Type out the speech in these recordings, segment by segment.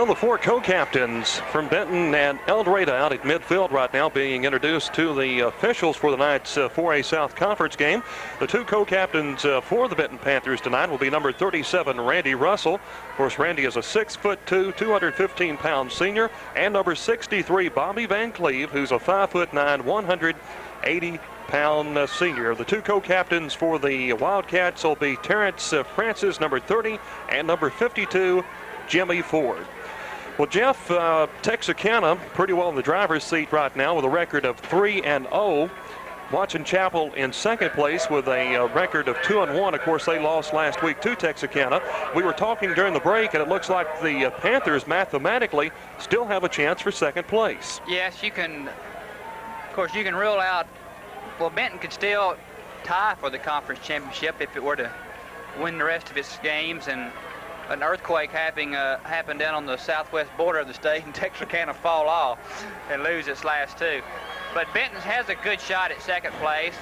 Well, the four co-captains from Benton and El Dorado out at midfield right now being introduced to the officials for the night's 4A South Conference game. The two co-captains for the Benton Panthers tonight will be number 37, Randy Russell. Of course, Randy is a 6'2", 215-pound senior, and number 63, Bobby Van Cleve, who's a 5'9", 180-pound senior. The two co-captains for the Wildcats will be Terrence Francis, number 30, and number 52, Jimmy Ford. Well, Jeff, Texarkana pretty well in the driver's seat right now with a record of 3-0. Watson Chapel in second place with a record of 2-1. Of course, they lost last week to Texarkana. We were talking during the break, and it looks like the Panthers mathematically still have a chance for second place. Yes, you can. Of course, you can rule out. Well, Benton could still tie for the conference championship if it were to win the rest of its games, and an earthquake happened down on the southwest border of the state, and Texarkana fall off and lose its last two. But Benton has a good shot at second place.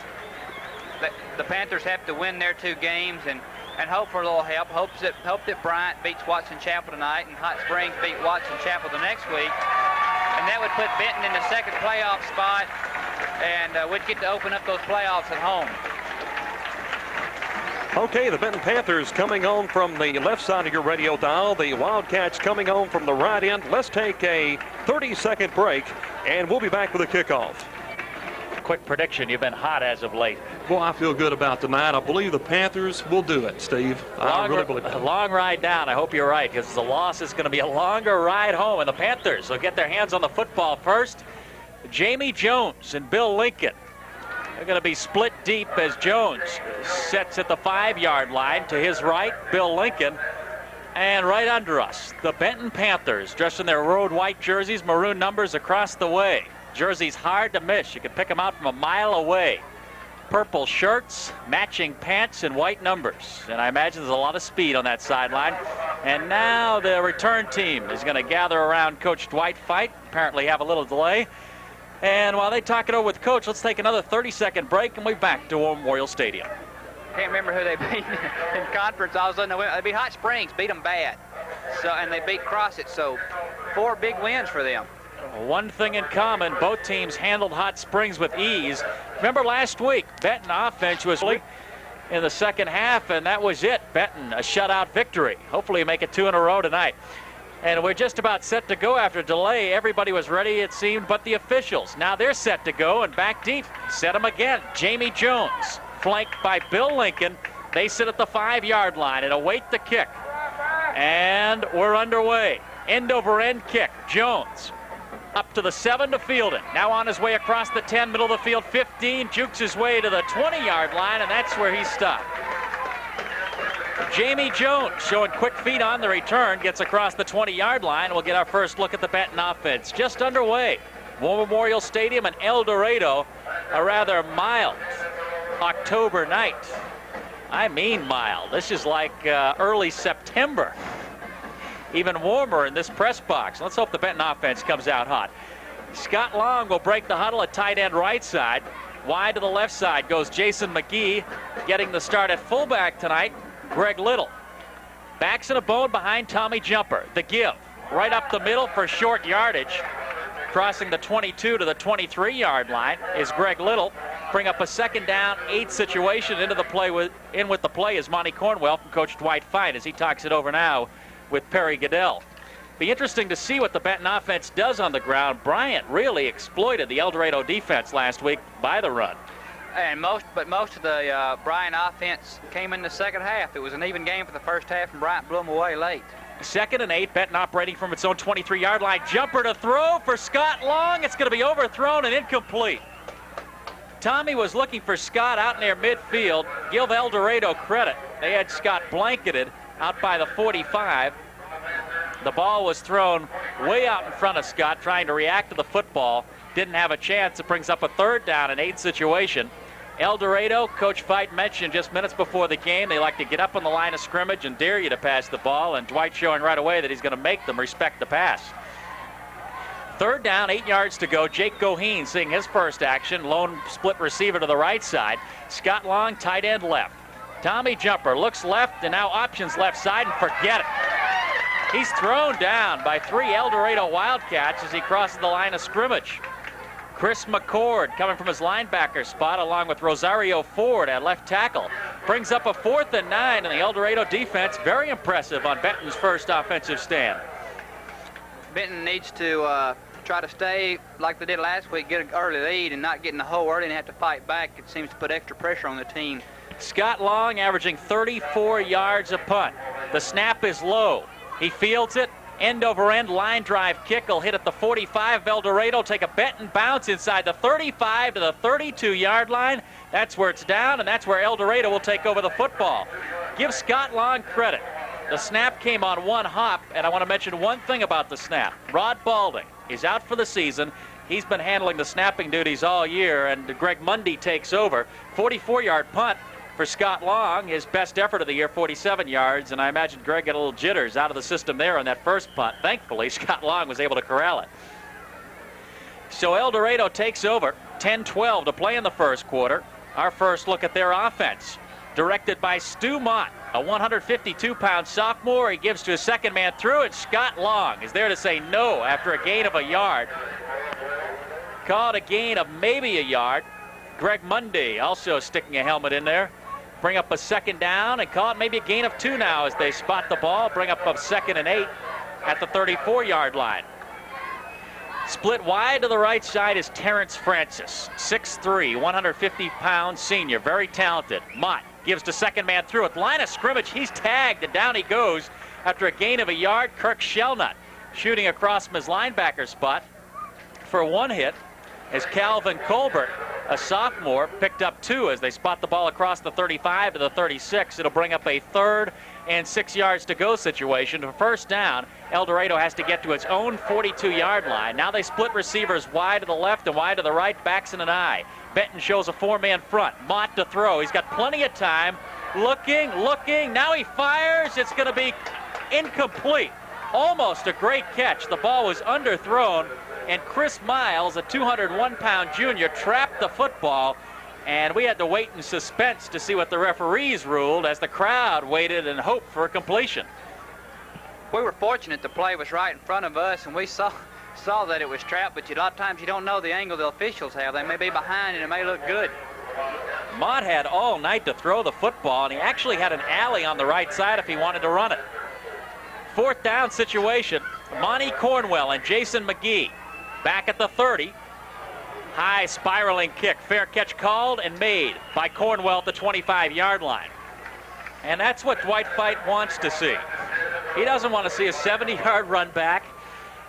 The Panthers have to win their two games and hope for a little help. Hope that Bryant beats Watson Chapel tonight and Hot Springs beat Watson Chapel the next week. And that would put Benton in the second playoff spot, and we'd get to open up those playoffs at home. Okay, the Benton Panthers coming on from the left side of your radio dial. The Wildcats coming on from the right end. Let's take a 30-second break, and we'll be back with a kickoff. Quick prediction. You've been hot as of late. Well, I feel good about tonight. I believe the Panthers will do it, Steve. I really believe it. A long ride down. I hope you're right, because the loss is going to be a longer ride home, and the Panthers will get their hands on the football first. Jamie Jones and Bill Lincoln. They're going to be split deep as Jones sets at the 5-yard line. To his right, Bill Lincoln. And right under us, the Benton Panthers, dressed in their road white jerseys, maroon numbers across the way. Jerseys hard to miss. You can pick them out from a mile away. Purple shirts, matching pants, and white numbers. And I imagine there's a lot of speed on that sideline. And now the return team is going to gather around Coach Dwight Fite. Apparently have a little delay. And while they talk it over with Coach, let's take another 30-second break, and we're back to Memorial Stadium. Can't remember who they beat in conference. All of a sudden they beat Hot Springs, beat them bad. And they beat Crossett, so 4 big wins for them. One thing in common, both teams handled Hot Springs with ease. Remember last week, Benton offense was in the second half, and that was it. Benton, a shutout victory. Hopefully you make it 2 in a row tonight. And we're just about set to go after delay. Everybody was ready, it seemed, but the officials. Now they're set to go, and back deep. Set them again. Jamie Jones, flanked by Bill Lincoln. They sit at the 5-yard line and await the kick. And we're underway. End-over-end kick. Jones up to the 7 to field it. Now on his way across the 10, middle of the field, 15. Jukes his way to the 20-yard line, and that's where he stopped. Jamie Jones showing quick feet on the return, gets across the 20-yard line. We'll get our first look at the Benton offense. Just underway. War Memorial Stadium in El Dorado. A rather mild October night. I mean mild. This is like early September. Even warmer in this press box. Let's hope the Benton offense comes out hot. Scott Long will break the huddle at tight end right side. Wide to the left side goes Jason McGee, getting the start at fullback tonight. Greg Little. Backs in a bone behind Tommy Jumper. The give. Right up the middle for short yardage. Crossing the 22 to the 23-yard line is Greg Little. Bring up a 2nd down, 8 situation into the play. With the play is Monty Cornwell from Coach Dwight Fite as he talks it over now with Perry Goodell. Be interesting to see what the Benton offense does on the ground. Bryant really exploited the El Dorado defense last week by the run. And most of the Bryant offense came in the second half. It was an even game for the first half, and Bryant blew them away late. 2nd and 8, Benton operating from its own 23-yard line. Jumper to throw for Scott Long. It's going to be overthrown and incomplete. Tommy was looking for Scott out near midfield. Give El Dorado credit. They had Scott blanketed out by the 45. The ball was thrown way out in front of Scott, trying to react to the football. Didn't have a chance. It brings up a 3rd down and 8 situation. El Dorado, Coach Fite mentioned just minutes before the game, they like to get up on the line of scrimmage and dare you to pass the ball, and Dwight showing right away that he's going to make them respect the pass. 3rd down, 8 yards to go. Jake Goheen seeing his first action. Lone split receiver to the right side. Scott Long, tight end left. Tommy Jumper looks left, and now options left side, and forget it. He's thrown down by 3 El Dorado Wildcats as he crosses the line of scrimmage. Chris McCord coming from his linebacker spot along with Rosario Ford at left tackle. Brings up a 4th and 9, and the El Dorado defense very impressive on Benton's first offensive stand. Benton needs to try to stay like they did last week, get an early lead and not get in the hole early and have to fight back. It seems to put extra pressure on the team. Scott Long averaging 34 yards a punt. The snap is low. He fields it. End over end line drive kick will hit at the 45 of El Dorado, take a Benton bounce inside the 35 to the 32-yard line. That's where it's down, and that's where El Dorado will take over the football. Give Scott Long credit. The snap came on one hop, and I want to mention one thing about the snap. Rod Balding is out for the season. He's been handling the snapping duties all year, and Greg Mundy takes over. 44-yard punt for Scott Long, his best effort of the year, 47 yards, and I imagine Greg got a little jitters out of the system there on that first punt. Thankfully, Scott Long was able to corral it. So El Dorado takes over, 10-12 to play in the first quarter. Our first look at their offense, directed by Stu Mott, a 152-pound sophomore. He gives to his second man through, and Scott Long is there to say no after a gain of a yard. Called a gain of maybe a yard. Greg Mundy also sticking a helmet in there. Bring up a second down and call it maybe a gain of 2 now as they spot the ball. Bring up a 2nd and 8 at the 34-yard line. Split wide to the right side is Terrence Francis, 6'3", 150-pound senior, very talented. Mott gives to second man through at line of scrimmage. He's tagged and down he goes after a gain of a yard. Kirk Shelnut shooting across from his linebacker spot for 1 hit as Calvin Colbert, a sophomore, picked up 2 as they spot the ball across the 35 to the 36. It'll bring up a 3rd and 6 yards to go situation. For first down, El Dorado has to get to its own 42-yard line. Now they split receivers wide to the left and wide to the right, backs in an eye. Benton shows a 4-man front. Mott to throw. He's got plenty of time. Looking. Now he fires. It's going to be incomplete. Almost a great catch. The ball was underthrown, and Chris Miles, a 201-pound junior, trapped the football, and we had to wait in suspense to see what the referees ruled as the crowd waited and hoped for a completion. We were fortunate the play was right in front of us, and we saw that it was trapped, but a lot of times you don't know the angle the officials have. They may be behind, and it may look good. Mott had all night to throw the football, and he actually had an alley on the right side if he wanted to run it. 4th down situation, Monty Cornwell and Jason McGee back at the 30. High spiraling kick, fair catch called and made by Cornwell at the 25-yard line. And that's what Dwight Fite wants to see. He doesn't want to see a 70-yard run back.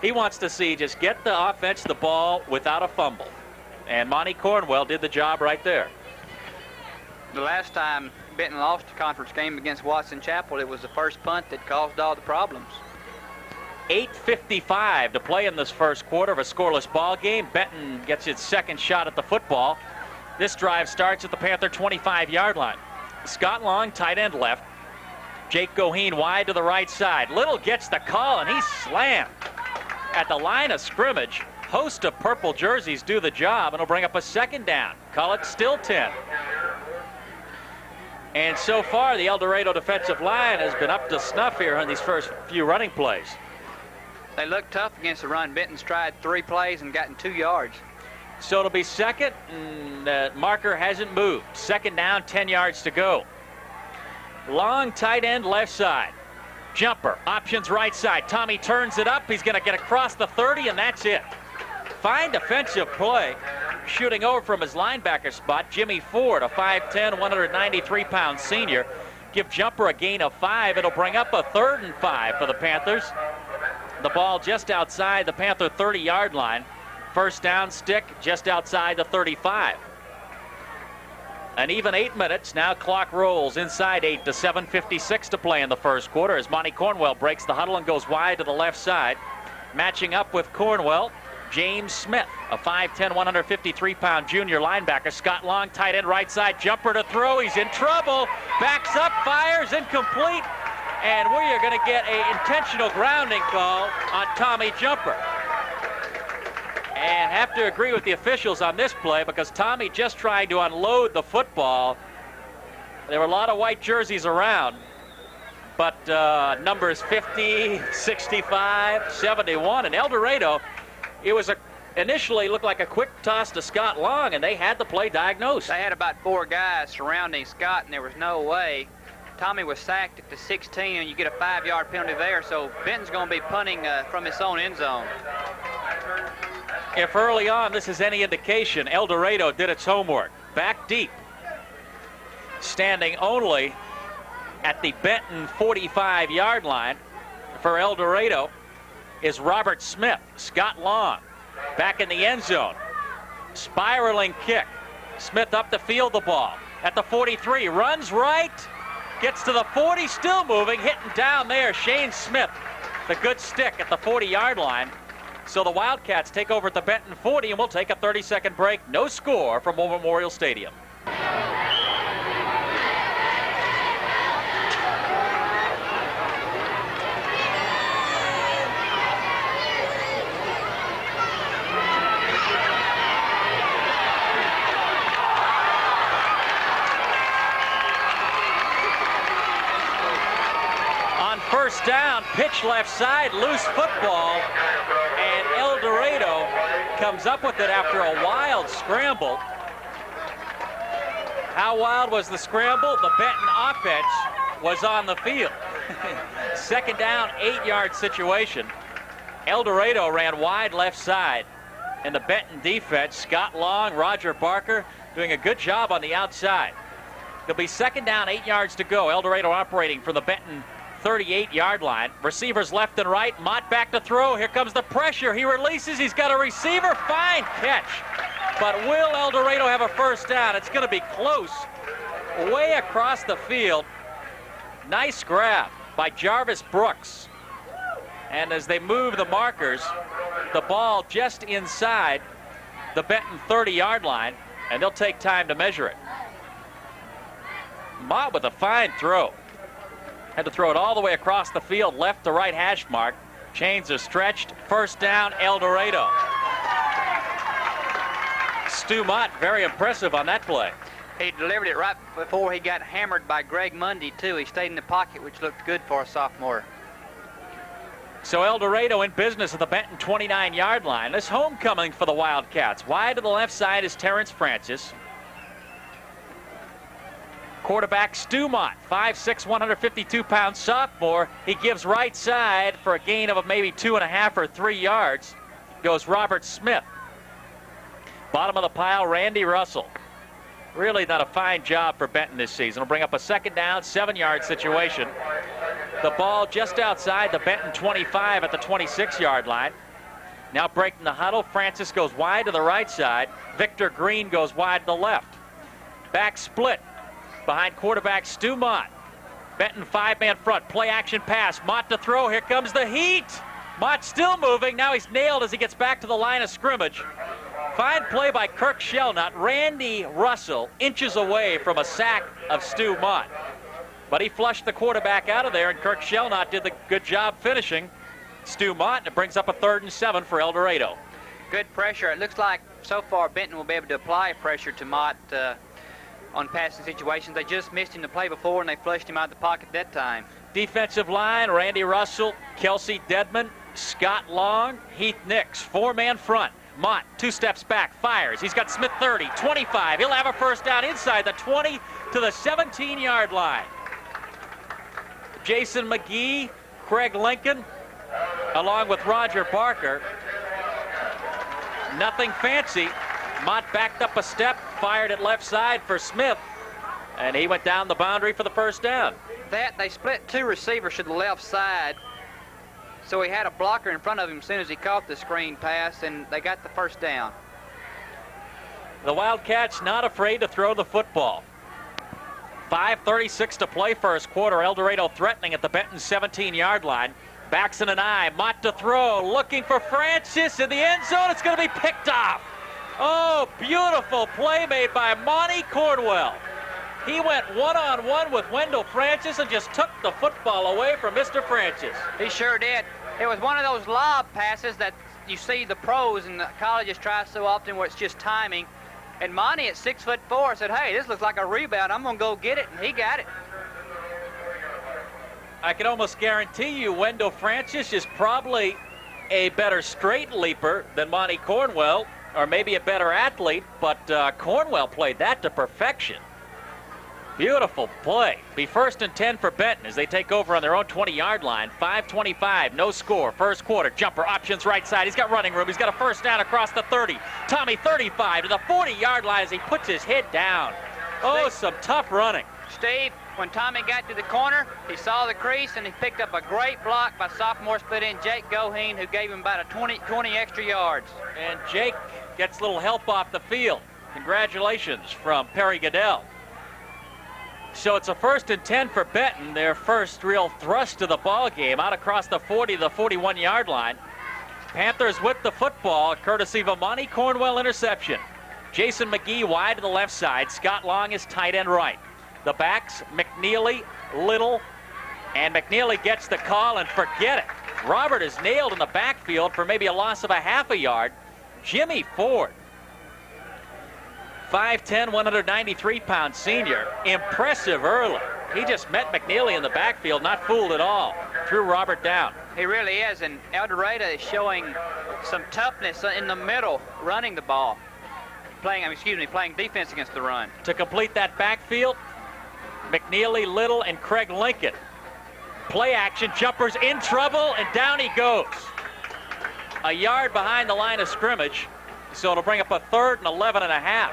He wants to see just get the offense the ball without a fumble. And Monty Cornwell did the job right there. The last time Benton lost a conference game against Watson Chapel, it was the first punt that caused all the problems. 8:55 to play in this first quarter of a scoreless ball game. Benton gets its second shot at the football. This drive starts at the Panther 25-yard line. Scott Long, tight end left. Jake Goheen wide to the right side. Little gets the call, and he's slammed at the line of scrimmage. Host of purple jerseys do the job, and will bring up a 2nd down. Call it still 10. And so far, the El Dorado defensive line has been up to snuff here on these first few running plays. They look tough against the run. Benton's tried 3 plays and gotten 2 yards. So it'll be 2nd, and the marker hasn't moved. 2nd down, 10 yards to go. Long tight end left side. Jumper, options right side. Tommy turns it up. He's going to get across the 30, and that's it. Fine defensive play. Shooting over from his linebacker spot, Jimmy Ford, a 5'10", 193-pound senior. Give Jumper a gain of 5. It'll bring up a 3rd and 5 for the Panthers. The ball just outside the Panther 30-yard line. First down stick just outside the 35. An even 8 minutes. Now clock rolls inside 8 to 7:56 to play in the first quarter as Monty Cornwell breaks the huddle and goes wide to the left side. Matching up with Cornwell, James Smith, a 5'10", 153-pound junior linebacker. Scott Long, tight end right side. Jumper to throw. He's in trouble. Backs up, fires, incomplete. And we are going to get an intentional grounding call on Tommy Jumper. And have to agree with the officials on this play because Tommy just tried to unload the football. There were a lot of white jerseys around. but numbers 50, 65, 71, and El Dorado, it was initially looked like a quick toss to Scott Long, and they had the play diagnosed. They had about 4 guys surrounding Scott, and there was no way. Tommy was sacked at the 16, and you get a 5-yard penalty there, so Benton's going to be punting from his own end zone. If early on this is any indication, El Dorado did its homework. Back deep, standing only at the Benton 45-yard line for El Dorado is Robert Smith. Scott Long back in the end zone. Spiraling kick. Smith up to field the ball. At the 43, runs right, gets to the 40, still moving, hitting down there. Shane Smith, the good stick at the 40-yard line. So the Wildcats take over at the Benton 40, and we'll take a 30-second break. No score from War Memorial Stadium. First down, pitch left side, loose football, and El Dorado comes up with it after a wild scramble. How wild was the scramble? The Benton offense was on the field. Second down, 8-yard situation. El Dorado ran wide left side, and the Benton defense, Scott Long, Roger Barker, doing a good job on the outside. There'll be second down, 8 yards to go. El Dorado operating from the Benton 38-yard line. Receivers left and right. Mott back to throw. Here comes the pressure. He releases. He's got a receiver. Fine catch. But will El Dorado have a first down? It's going to be close. Way across the field. Nice grab by Jarvis Brooks. And as they move the markers, the ball just inside the Benton 30-yard line, and they'll take time to measure it. Mott with a fine throw. Had to throw it all the way across the field, left to right hash mark. Chains are stretched. First down, El Dorado. Stu Mott, very impressive on that play. He delivered it right before he got hammered by Greg Mundy, too. He stayed in the pocket, which looked good for a sophomore. So El Dorado in business at the Benton 29-yard line. This homecoming for the Wildcats. Wide to the left side is Terrence Francis. Quarterback Stu Mott, 5'6", 152-pound sophomore. He gives right side for a gain of maybe 2.5 or 3 yards. Goes Robert Smith. Bottom of the pile, Randy Russell. Really done a fine job for Benton this season. Will bring up a second down, 7-yard situation. The ball just outside the Benton 25 at the 26-yard line. Now breaking the huddle, Francis goes wide to the right side. Victor Green goes wide to the left. Back split behind quarterback Stu Mott. Benton 5-man front, play action pass. Mott to throw, here comes the heat. Mott still moving, now he's nailed as he gets back to the line of scrimmage. Fine play by Kirk Shellnut. Randy Russell inches away from a sack of Stu Mott. But he flushed the quarterback out of there, and Kirk Shellnut did the good job finishing Stu Mott, and it brings up a 3rd and 7 for El Dorado. Good pressure. It looks like so far Benton will be able to apply pressure to Mott on passing situations. They just missed him the play before, and they flushed him out of the pocket that time. Defensive line, Randy Russell, Kelsey Dedman, Scott Long, Heath Nix. 4-man front. Mott, 2 steps back, fires. He's got Smith 30, 25. He'll have a first down inside the 20 to the 17-yard line. Jason McGee, Craig Lincoln, along with Roger Barker. Nothing fancy. Mott backed up a step, fired it left side for Smith, and he went down the boundary for the first down. They split 2 receivers to the left side, so he had a blocker in front of him as soon as he caught the screen pass, and they got the first down. The Wildcats not afraid to throw the football. 5:36 to play first quarter. El Dorado threatening at the Benton 17-yard line. Backs in an eye. Mott to throw, looking for Francis in the end zone. It's going to be picked off. Oh, beautiful play made by Monty Cornwell. He went one-on-one with Wendell Francis and just took the football away from Mr. Francis. He sure did. It was one of those lob passes that you see the pros and the colleges try so often where it's just timing. And Monty at 6'4" said, hey, this looks like a rebound. I'm going to go get it, and he got it. I can almost guarantee you Wendell Francis is probably a better straight leaper than Monty Cornwell, or maybe a better athlete, but Cornwell played that to perfection. Beautiful play. Be 1st and 10 for Benton as they take over on their own 20-yard line. 5:25, no score. First quarter, jumper, options right side. He's got running room. He's got a first down across the 30. Tommy 35 to the 40-yard line as he puts his head down. Oh, some tough running. Steve, when Tommy got to the corner, he saw the crease and he picked up a great block by sophomore split end Jake Goheen, who gave him about a 20 extra yards. And Jake gets a little help off the field. Congratulations from Perry Goodell. So it's a 1st and 10 for Benton, their first real thrust to the ball game, out across the 40 to the 41-yard line. Panthers with the football, courtesy of a Monty Cornwell interception. Jason McGee wide to the left side. Scott Long is tight end right. The backs, McNeely, Little, and McNeely gets the call, and forget it. Robert is nailed in the backfield for maybe a loss of a half a yard. Jimmy Ford, 5'10", 193-pound senior. Impressive early. He just met McNeely in the backfield, not fooled at all. Threw Robert down. He really is, and El Dorado is showing some toughness in the middle, running the ball. Playing defense against the run. To complete that backfield, McNeely, Little, and Craig Lincoln. Play action, jumpers in trouble, and down he goes. A yard behind the line of scrimmage, so it'll bring up a 3rd and 11 and a half.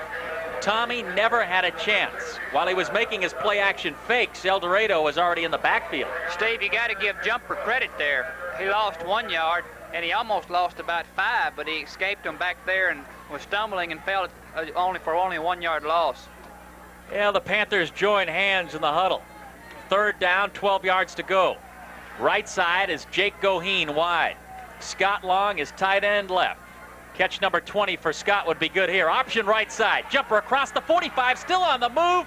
Tommy never had a chance. While he was making his play action fakes, El Dorado was already in the backfield. Steve, you got to give Jumper credit there. He lost 1 yard, and he almost lost about 5, but he escaped him back there and was stumbling and fell only a 1 yard loss. Yeah, the Panthers join hands in the huddle. 3rd down, 12 yards to go. Right side is Jake Goheen wide. Scott Long is tight end left. Catch number 20 for Scott would be good here. Option right side. Jumper across the 45, still on the move.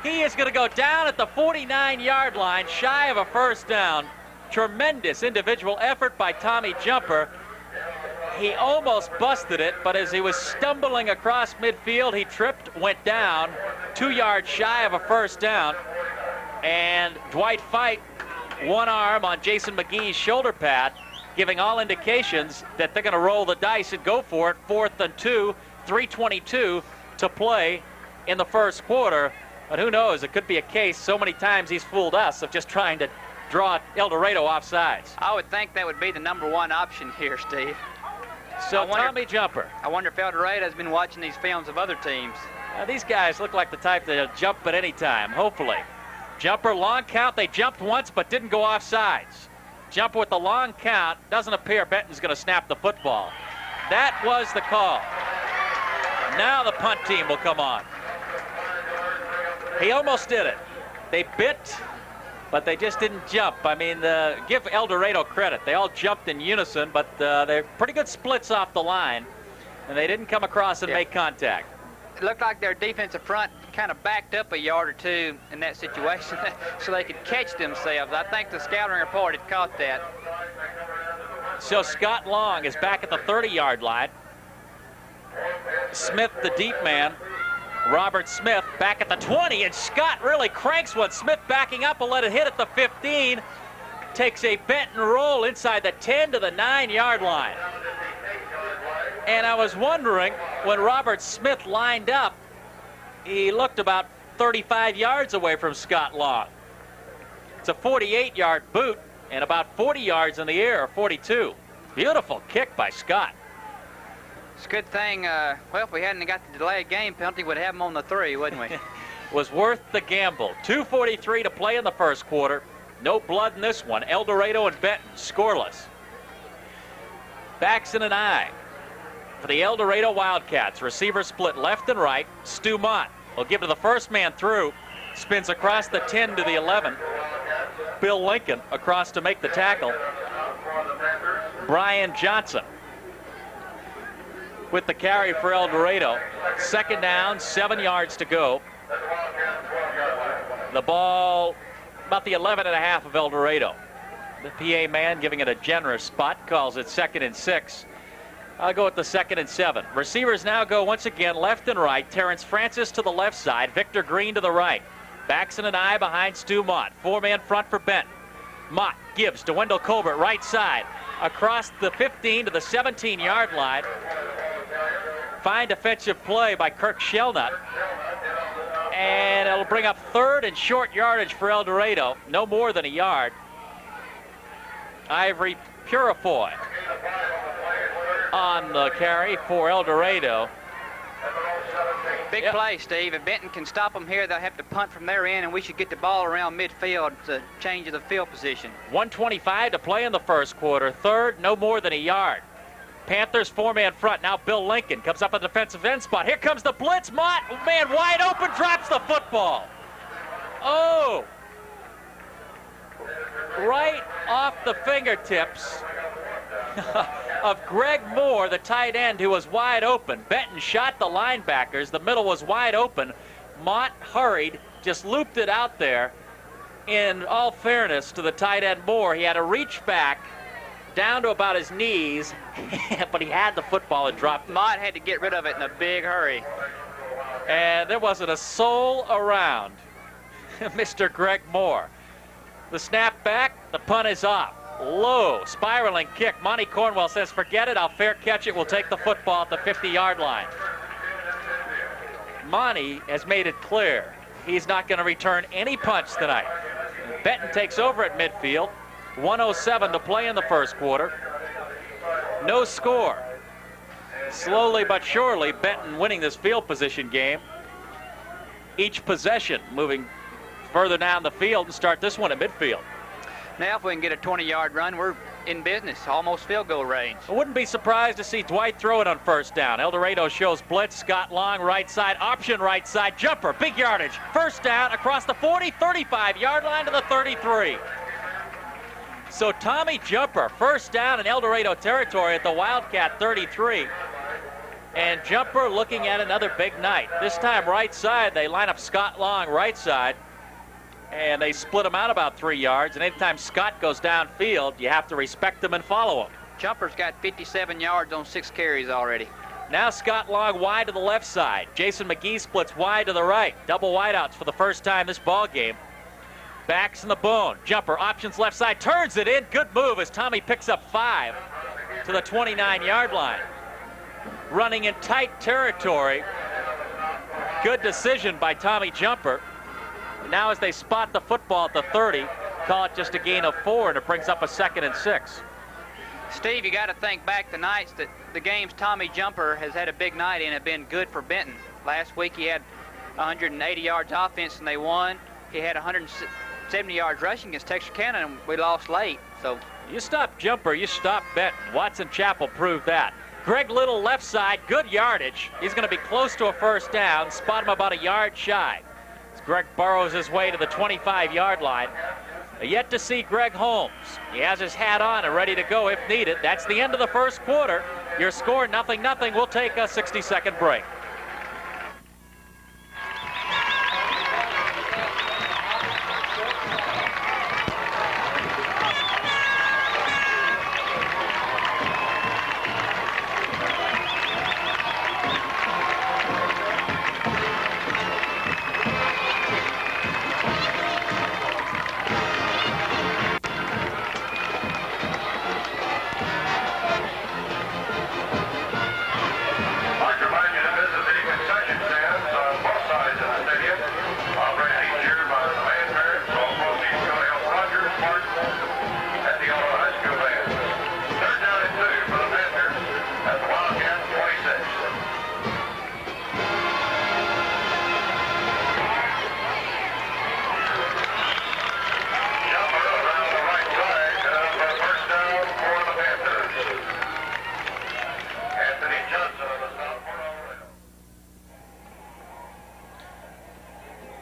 He is going to go down at the 49-yard line, shy of a first down. Tremendous individual effort by Tommy Jumper. He almost busted it, but as he was stumbling across midfield, he tripped, went down, 2 yards shy of a first down. And Dwight Fite, one arm on Jason McGee's shoulder pad, giving all indications that they're going to roll the dice and go for it. 4th and 2, 3:22 to play in the first quarter. But who knows, it could be a case, so many times he's fooled us, of just trying to draw El Dorado off sides. I would think that would be the number 1 option here, Steve. So Tommy Jumper. I wonder if El Dorado has been watching these films of other teams. These guys look like the type that jump at any time, hopefully. Jumper, long count. They jumped once but didn't go off sides. Jumper with the long count. Doesn't appear Benton's going to snap the football. That was the call. Now the punt team will come on. He almost did it. They bit, but they just didn't jump. I mean, give El Dorado credit. They all jumped in unison, but they're pretty good splits off the line, and they didn't come across and make contact. It looked like their defensive front kind of backed up a yard or two in that situation so they could catch themselves. I think the scouting report had caught that. So Scott Long is back at the 30-yard line. Smith, the deep man. Robert Smith back at the 20, and Scott really cranks one. Smith backing up will let it hit at the 15. Takes a Benton roll inside the 10 to the 9-yard line. And I was wondering, when Robert Smith lined up, he looked about 35 yards away from Scott Long. It's a 48-yard boot and about 40 yards in the air, or 42. Beautiful kick by Scott. It's a good thing, well, if we hadn't got the delayed game penalty, we'd have him on the 3, wouldn't we? Was worth the gamble. 2:43 to play in the first quarter. No blood in this one. El Dorado and Benton scoreless. Backs in an eye for the El Dorado Wildcats. Receiver split left and right. Stu Mott will give to the first man through. Spins across the 10 to the 11. Bill Lincoln across to make the tackle. Brian Johnson with the carry for El Dorado. 2nd down, 7 yards to go. The ball about the 11.5 of El Dorado. The PA man giving it a generous spot, calls it 2nd and 6. I'll go with the 2nd and 7. Receivers now go once again left and right. Terrence Francis to the left side, Victor Green to the right. Backs in an eye behind Stu Mott. 4-man front for Benton. Mott gives to Wendell Colbert, right side, across the 15 to the 17-yard line. Fine defensive play by Kirk Shelnut. And it'll bring up 3rd and short yardage for El Dorado, no more than a yard. Ivory Purifoy on the carry for El Dorado. Big play, Steve. If Benton can stop them here, they'll have to punt from their end, and we should get the ball around midfield to change the field position. 1:25 to play in the first quarter. 3rd, no more than a yard. Panthers 4-man front. Now Bill Lincoln comes up a defensive end spot. Here comes the blitz. Mott, man wide open, drops the football. Oh! Right off the fingertips of Greg Moore, the tight end, who was wide open. Benton shot the linebackers. The middle was wide open. Mott hurried, just looped it out there. In all fairness to the tight end Moore, he had to reach back down to about his knees, but he had the football and dropped it. Mott had to get rid of it in a big hurry. And there wasn't a soul around Mr. Greg Moore. The snap back, the punt is off. Low, spiraling kick. Monty Cornwell says, forget it, I'll fair catch it. We'll take the football at the 50-yard line. Monty has made it clear he's not going to return any punts tonight. Benton takes over at midfield. 1:07 to play in the first quarter. No score. Slowly but surely, Benton winning this field position game. Each possession moving further down the field and start this one at midfield. Now if we can get a 20-yard run, we're in business, almost field goal range. I wouldn't be surprised to see Dwight throw it on first down. El Dorado shows blitz. Scott Long, right side, option right side, jumper, big yardage. First down across the 40, 35-yard line to the 33. So Tommy Jumper, first down in El Dorado territory at the Wildcat 33. And Jumper looking at another big night. This time right side, they line up Scott Long right side. And they split him out about 3 yards. And anytime Scott goes downfield, you have to respect him and follow him. Jumper's got 57 yards on 6 carries already. Now Scott Long wide to the left side. Jason McGee splits wide to the right. Double wideouts for the first time this ball game. Backs in the bone. Jumper options left side, turns it in. Good move as Tommy picks up 5 to the 29-yard line. Running in tight territory. Good decision by Tommy Jumper. Now as they spot the football at the 30, call it just a gain of 4, and it brings up a 2nd and 6. Steve, you got to think back the nights that the games Tommy Jumper has had a big night in have been good for Benton. Last week he had 180 yards offense and they won. He had 170 yards rushing against Texarkana and we lost late. So you stop Jumper, you stop Benton. Watson Chapel proved that. Greg Little left side, good yardage. He's going to be close to a first down. Spot him about a yard shy. As Greg burrows his way to the 25-yard line. Yet to see Greg Holmes. He has his hat on and ready to go if needed. That's the end of the first quarter. Your score 0-0. We'll take a 60-second break.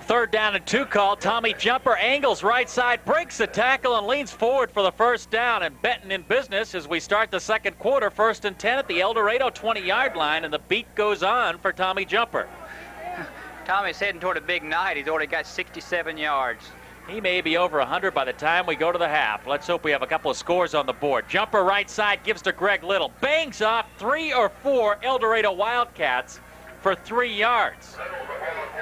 Third down and 2 call. Tommy Jumper angles right side, breaks the tackle and leans forward for the first down. And Benton in business as we start the second quarter. 1st and 10 at the El Dorado 20-yard line, and the beat goes on for Tommy Jumper. Tommy's heading toward a big night. He's already got 67 yards. He may be over 100 by the time we go to the half. Let's hope we have a couple of scores on the board. Jumper right side gives to Greg Little. Bangs off 3 or 4 El Dorado Wildcats for 3 yards.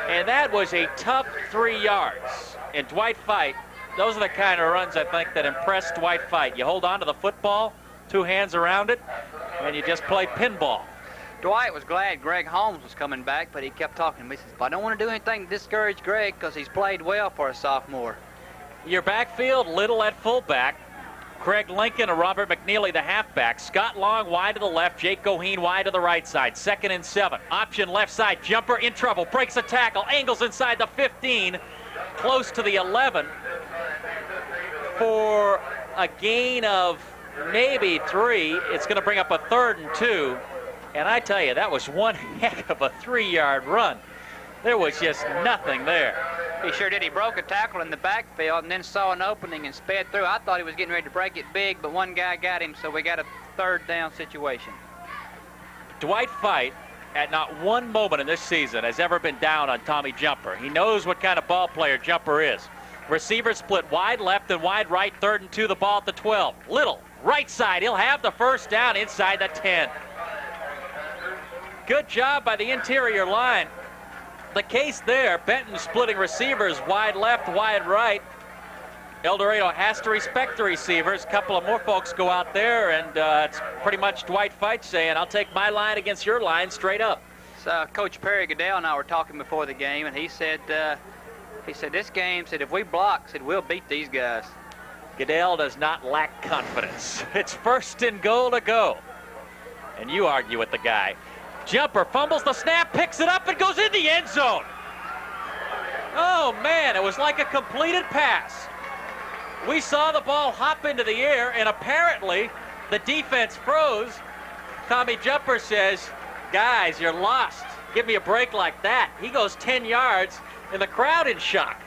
And that was a tough 3 yards. And Dwight Fite those are the kind of runs, I think, that impress Dwight Fite. You hold on to the football, 2 hands around it, and you just play pinball. Dwight was glad Greg Holmes was coming back, but he kept talking to me. He says, I don't want to do anything to discourage Greg because he's played well for a sophomore. Your backfield, Little at fullback, Craig Lincoln or Robert McNeely, the halfback. Scott Long wide to the left, Jake Goheen wide to the right side. 2nd and 7. Option left side, jumper in trouble, breaks a tackle, angles inside the 15, close to the 11 for a gain of maybe 3. It's going to bring up a 3rd and 2. And I tell you, that was one heck of a 3-yard run. There was just nothing there. He sure did. He broke a tackle in the backfield and then saw an opening and sped through. I thought he was getting ready to break it big, but one guy got him, so we got a 3rd down situation. Dwight Fite, at not one moment in this season, has ever been down on Tommy Jumper. He knows what kind of ball player Jumper is. Receiver split wide left and wide right, 3rd and 2, the ball at the 12. Little, right side, he'll have the 1st down inside the 10. Good job by the interior line. The case there, Benton splitting receivers wide left, wide right. El Dorado has to respect the receivers. A couple of more folks go out there, and it's pretty much Dwight Fite saying, I'll take my line against your line straight up. So Coach Perry Goodell and I were talking before the game, and he said this game, if we block, we'll beat these guys. Goodell does not lack confidence. It's 1st and goal to go. And you argue with the guy. Jumper fumbles the snap, picks it up, and goes in the end zone. Oh, man, it was like a completed pass. We saw the ball hop into the air, and apparently the defense froze. Tommy Jumper says, guys, you're lost. Give me a break like that. He goes 10 yards, and the crowd in shock.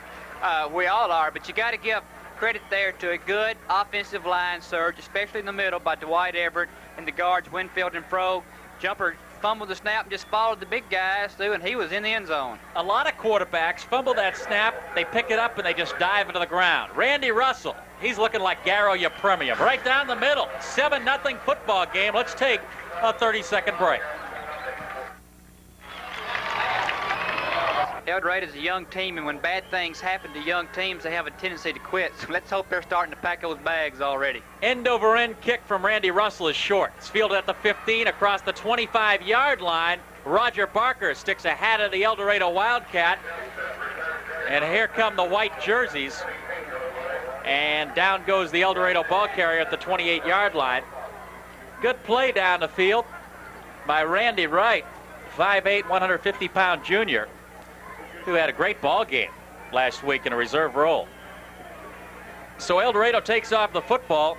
We all are, but you got to give credit there to a good offensive line surge, especially in the middle by Dwight Everett and the guards Winfield and Frogue. Jumper fumbled the snap and just followed the big guys through, and he was in the end zone. A lot of quarterbacks fumble that snap, they pick it up, and they just dive into the ground. Randy Russell, he's looking like Garo Yepremian, right down the middle. 7-0 football game. Let's take a 30-second break. El Dorado is a young team, and when bad things happen to young teams, they have a tendency to quit. So let's hope they're starting to pack those bags already. End-over-end kick from Randy Russell is short. It's fielded at the 15 across the 25-yard line. Roger Barker sticks a hat of the El Dorado Wildcat. And here come the white jerseys. And down goes the El Dorado ball carrier at the 28-yard line. Good play down the field by Randy Wright, 5'8", 150-pound junior, who had a great ball game last week in a reserve role. So El Dorado takes off the football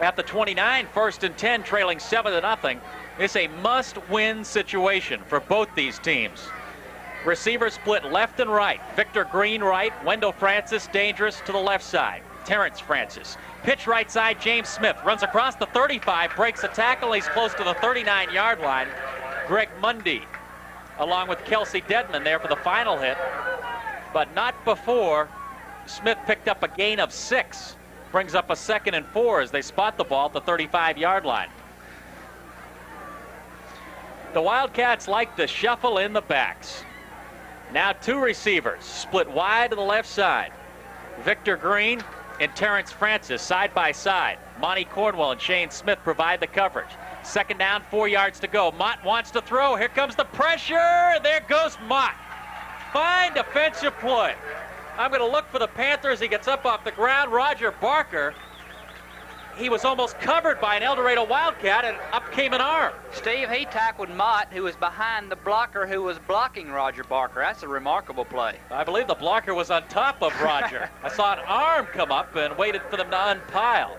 at the 29, 1st and 10, trailing 7-0. It's a must-win situation for both these teams. Receiver split left and right. Victor Green right, Wendell Francis dangerous to the left side. Terrence Francis. Pitch right side, James Smith runs across the 35, breaks a tackle, he's close to the 39-yard line. Greg Mundy along with Kelsey Dedman there for the final hit, but not before Smith picked up a gain of 6. Brings up a 2nd and 4 as they spot the ball at the 35-yard line. The Wildcats like to shuffle in the backs. Now 2 receivers split wide to the left side. Victor Green and Terrence Francis side by side. Monty Cornwell and Shane Smith provide the coverage. 2nd down, 4 yards to go. Mott wants to throw. Here comes the pressure. There goes Mott. Fine defensive play. I'm going to look for the Panther as he gets up off the ground. Roger Barker, he was almost covered by an El Dorado Wildcat, and up came an arm. Steve, he tackled Mott, who was behind the blocker who was blocking Roger Barker. That's a remarkable play. I believe the blocker was on top of Roger. I saw an arm come up and waited for them to unpile.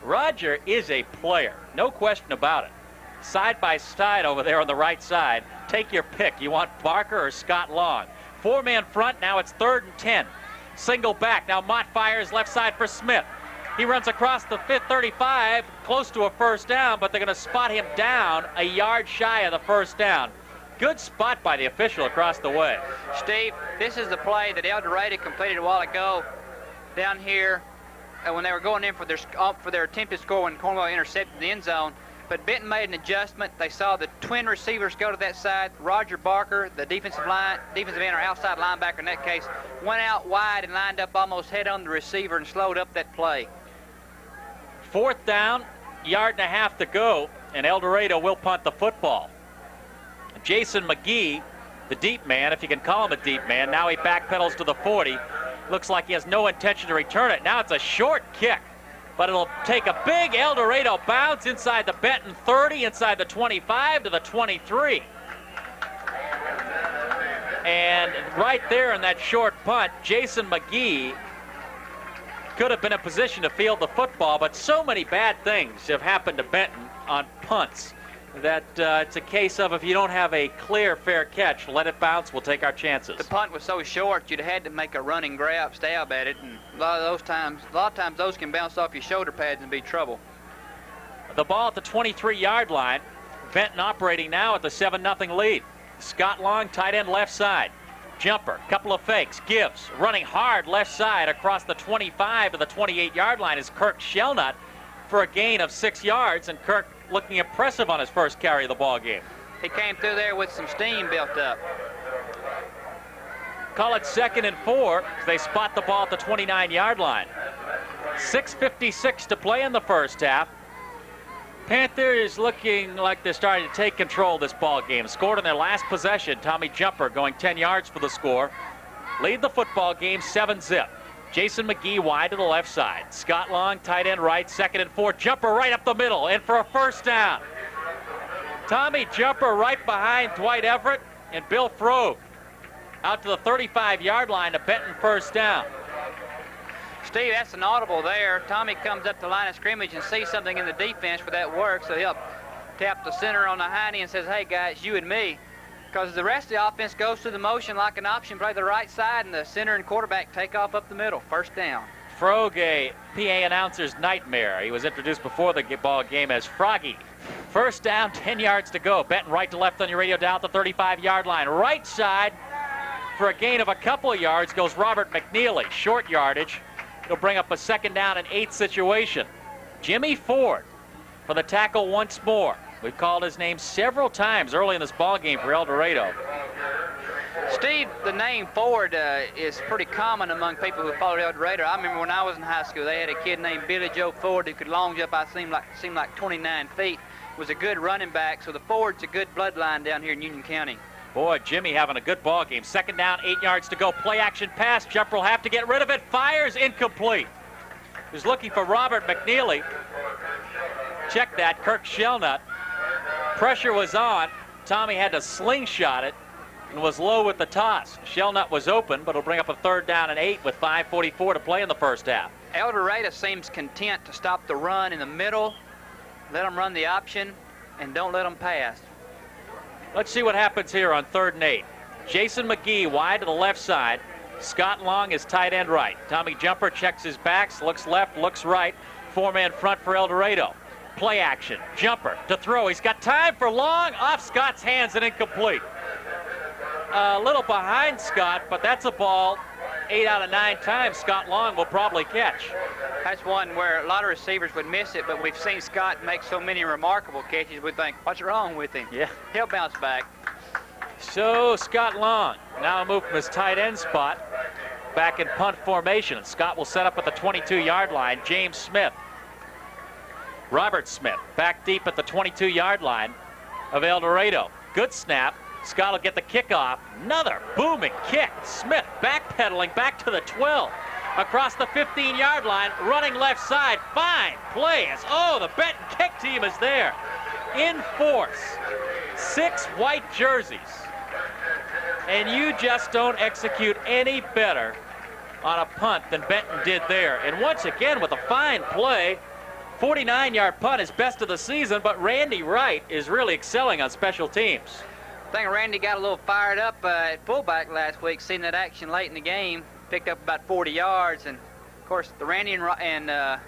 Roger is a player, no question about it. Side by side over there on the right side. Take your pick. You want Barker or Scott Long? 4-man front, now it's 3rd and 10. Single back, now Mott fires left side for Smith. He runs across the 35, close to a 1st down, but they're going to spot him down a yard shy of the 1st down. Good spot by the official across the way. Steve, this is the play that El Dorado completed a while ago down here when they were going in for their attempted score when Cornwell intercepted the end zone. But Benton made an adjustment. They saw the twin receivers go to that side. Roger Barker, the defensive end or outside linebacker in that case, went out wide and lined up almost head on the receiver and slowed up that play. 4th down, 1.5 yards to go, and El Dorado will punt the football. Jason McGee, the deep man, if you can call him a deep man, now he backpedals to the 40. Looks like he has no intention to return it. Now it's a short kick, but it'll take a big El Dorado bounce inside the Benton 30, inside the 25 to the 23. And right there in that short punt, Jason McGee could have been in position to field the football, but so many bad things have happened to Benton on punts that it's a case of if you don't have a clear, fair catch, let it bounce, we'll take our chances. The punt was so short, you'd have had to make a running grab, stab at it, and a lot of times those can bounce off your shoulder pads and be trouble. The ball at the 23-yard line. Benton operating now at the 7-0 lead. Scott Long, tight end left side. Jumper, couple of fakes, gives, running hard left side across the 25 to the 28-yard line is Kirk Shelnut for a gain of 6 yards, and Kirk looking impressive on his first carry of the ball game. He came through there with some steam built up. Call it 2nd and 4 as they spot the ball at the 29-yard line. 6:56 to play in the first half. Panther is looking like they're starting to take control of this ball game. Scored in their last possession. Tommy Jumper going 10 yards for the score. Lead the football game 7-zip. Jason McGee wide to the left side. Scott Long, tight end right, 2nd and 4. Jumper right up the middle, and for a first down. Tommy Jumper right behind Dwight Everett and Bill Frogue. Out to the 35-yard line, a Benton first down. Steve, that's an audible there. Tommy comes up the line of scrimmage and sees something in the defense where that works, so he'll tap the center on the hiney and says, hey guys, you and me. Because the rest of the offense goes through the motion like an option play the right side, and the center and quarterback take off up the middle. First down. Frogue, a PA announcer's nightmare. He was introduced before the ball game as Froggy. First down, 10 yards to go. Benton right to left on your radio down at the 35-yard line. Right side for a gain of a couple of yards goes Robert McNeely. Short yardage. It'll bring up a 2nd down and 8 situation. Jimmy Ford for the tackle once more. We've called his name several times early in this ball game for El Dorado. Steve, the name Ford is pretty common among people who follow El Dorado. I remember when I was in high school, they had a kid named Billy Joe Ford who could long jump, seemed like 29 feet. Was a good running back, so the Ford's a good bloodline down here in Union County. Boy, Jimmy having a good ball game. 2nd down, 8 yards to go. Play action pass. Jumper will have to get rid of it. Fires incomplete. He was looking for Robert McNeely. Check that, Kirk Shelnut. Pressure was on. Tommy had to slingshot it and was low with the toss. Shelnut was open, but it'll bring up a 3rd down and 8 with 5:44 to play in the first half. El Dorado seems content to stop the run in the middle, let them run the option, and don't let them pass. Let's see what happens here on 3rd and 8. Jason McGee wide to the left side. Scott Long is tight end right. Tommy Jumper checks his backs, looks left, looks right. 4-man front for El Dorado. Play action. Jumper to throw. He's got time for Long. Off Scott's hands and incomplete. A little behind Scott, but that's a ball 8 out of 9 times Scott Long will probably catch. That's one where a lot of receivers would miss it, but we've seen Scott make so many remarkable catches, we think, what's wrong with him? Yeah. He'll bounce back. So Scott Long now moved from his tight end spot back in punt formation. Scott will set up at the 22-yard line. James Smith. Robert Smith back deep at the 22-yard line of El Dorado. Good snap. Scott will get the kickoff. Another booming kick. Smith backpedaling back to the 12. Across the 15-yard line, running left side. Fine play. The Benton kick team is there. In force. 6 white jerseys. And you just don't execute any better on a punt than Benton did there. And once again, with a fine play, 49-yard punt is best of the season, but Randy Wright is really excelling on special teams. I think Randy got a little fired up at fullback last week, seeing that action late in the game. Picked up about 40 yards, and of course, Randy and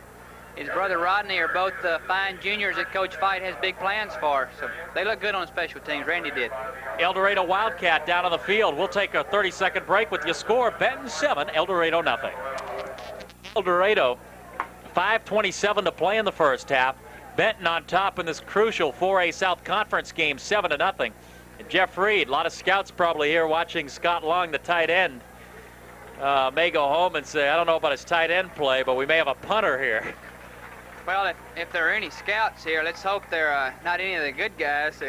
his brother Rodney are both fine juniors that Coach Fight has big plans for. So they look good on special teams. Randy did. El Dorado Wildcat down on the field. We'll take a 30-second break with your score. Benton 7, El Dorado nothing. El Dorado, 5:27 to play in the first half. Benton on top in this crucial 4A South Conference game, 7-0. And Jeff Reed, a lot of scouts probably here watching Scott Long, the tight end, may go home and say, I don't know about his tight end play, but we may have a punter here. Well, if there are any scouts here, let's hope they're not any of the good guys,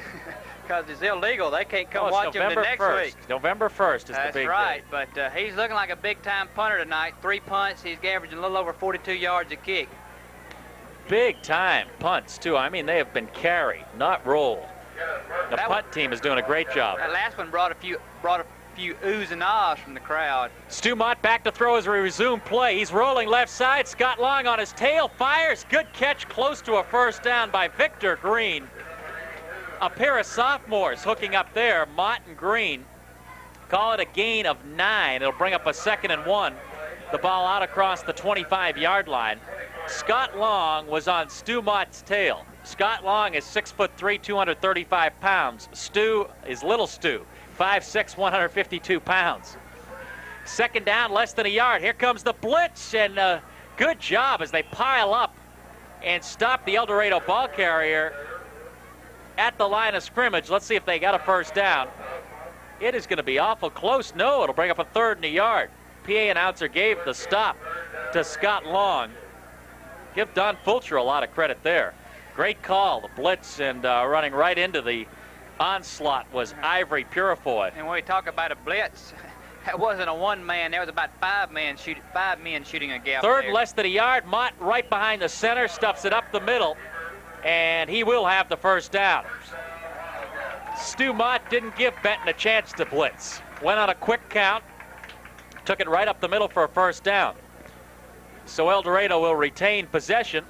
because it's illegal. They can't come watch him the next week. November 1st is the big day. That's right, but he's looking like a big-time punter tonight. 3 punts. He's averaging a little over 42 yards a kick. Big-time punts, too. I mean, they have been carried, not rolled. The punt team is doing a great job. That last one brought a few oohs and ahs from the crowd. Stu Mott back to throw as we resume play. He's rolling left side. Scott Long on his tail, fires. Good catch, close to a first down by Victor Green. A pair of sophomores hooking up there, Mott and Green. Call it a gain of 9. It'll bring up a 2nd and 1. The ball out across the 25-yard line. Scott Long was on Stu Mott's tail. Scott Long is 6'3", 235 pounds. Stu is little Stu, 5'6", 152 pounds. 2nd down, less than a yard. Here comes the blitz, and good job as they pile up and stop the El Dorado ball carrier at the line of scrimmage. Let's see if they got a first down. It is going to be awful close. No, it'll bring up a 3rd and a yard. PA announcer gave the stop to Scott Long. Give Don Fulcher a lot of credit there. Great call, the blitz, and running right into the onslaught was Ivory Purifoy. And when we talk about a blitz, that wasn't a one-man. There was about 5 men shooting a gap. 3rd, there. less than a yard. Mott right behind the center, stuffs it up the middle, and he will have the first down. Stu Mott didn't give Benton a chance to blitz. Went on a quick count, took it right up the middle for a first down. So El Dorado will retain possession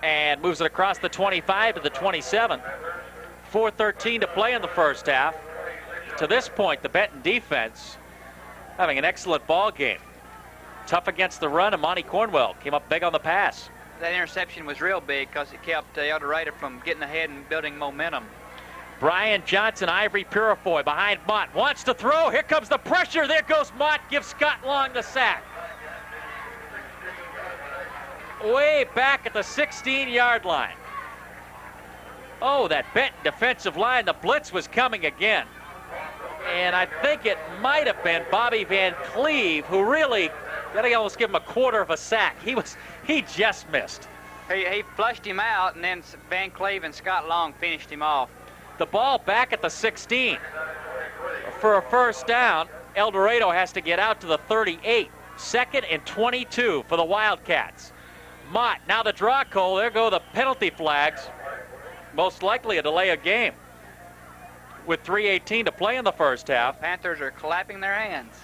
and moves it across the 25 to the 27. 4:13 to play in the first half. To this point, the Benton defense having an excellent ball game. Tough against the run, and Monty Cornwell came up big on the pass. That interception was real big because it kept El Dorado from getting ahead and building momentum. Brian Johnson, Ivory Purifoy behind Mott. Wants to throw. Here comes the pressure. There goes Mott. Gives Scott Long the sack. Way back at the 16-yard line. Oh, that Benton defensive line. The blitz was coming again. And I think it might have been Bobby Van Cleve who really, I almost give him a quarter of a sack. He just missed. He flushed him out, and then Van Cleve and Scott Long finished him off. The ball back at the 16. For a first down, El Dorado has to get out to the 38. 2nd and 22 for the Wildcats. Mott, now the draw call. There go the penalty flags. Most likely a delay of game with 3:18 to play in the first half. Panthers are clapping their hands.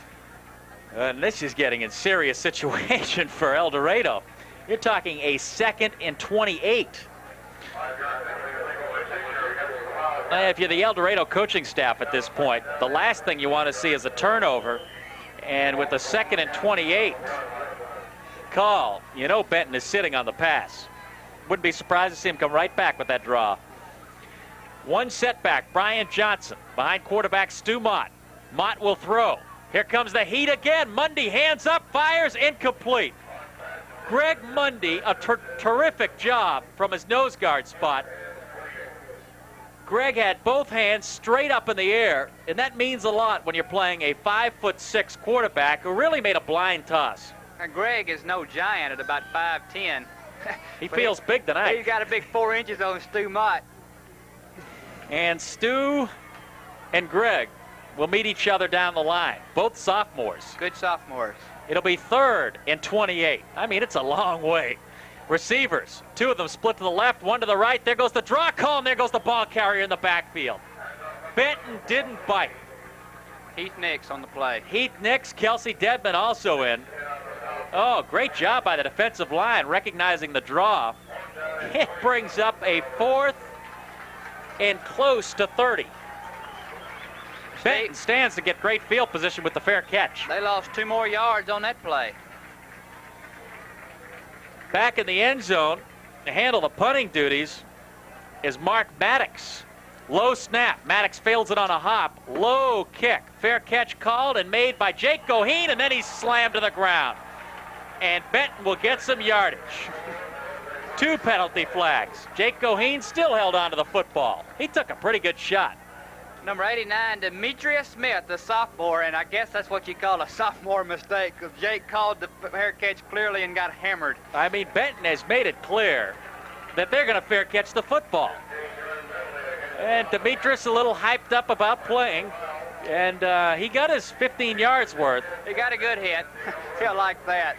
And this is getting in serious situation for El Dorado. You're talking a 2nd and 28. If you're the El Dorado coaching staff at this point, the last thing you want to see is a turnover. And with the 2nd and 28 call, you know Benton is sitting on the pass. Wouldn't be surprised to see him come right back with that draw. One setback, Brian Johnson behind quarterback Stu Mott. Mott will throw. Here comes the heat again. Mundy hands up, fires, incomplete. Greg Mundy, a terrific job from his nose guard spot. Greg had both hands straight up in the air, and that means a lot when you're playing a 5'6" quarterback who really made a blind toss. Greg is no giant at about 5'10". He feels big tonight. He's got a big 4 inches on Stu Mott. And Stu and Greg will meet each other down the line. Both sophomores. Good sophomores. It'll be 3rd and 28. I mean, it's a long way. Receivers, 2 of them split to the left, 1 to the right. There goes the draw call, and there goes the ball carrier in the backfield. Benton didn't bite. Heath Nix on the play. Heath Nix, Kelsey Dedman also in. Oh, great job by the defensive line recognizing the draw. It brings up a 4th and close to 30. Benton stands to get great field position with the fair catch. They lost 2 more yards on that play. Back in the end zone to handle the punting duties is Mark Maddox. Low snap. Maddox fails it on a hop. Low kick. Fair catch called and made by Jake Goheen, and then he's slammed to the ground. And Benton will get some yardage. 2 penalty flags. Jake Goheen still held on to the football. He took a pretty good shot. Number 89, Demetrius Smith, the sophomore, and I guess that's what you call a sophomore mistake, because Jake called the fair catch clearly and got hammered. I mean, Benton has made it clear that they're going to fair catch the football. And Demetrius a little hyped up about playing, and he got his 15 yards worth. He got a good hit. Feel like that.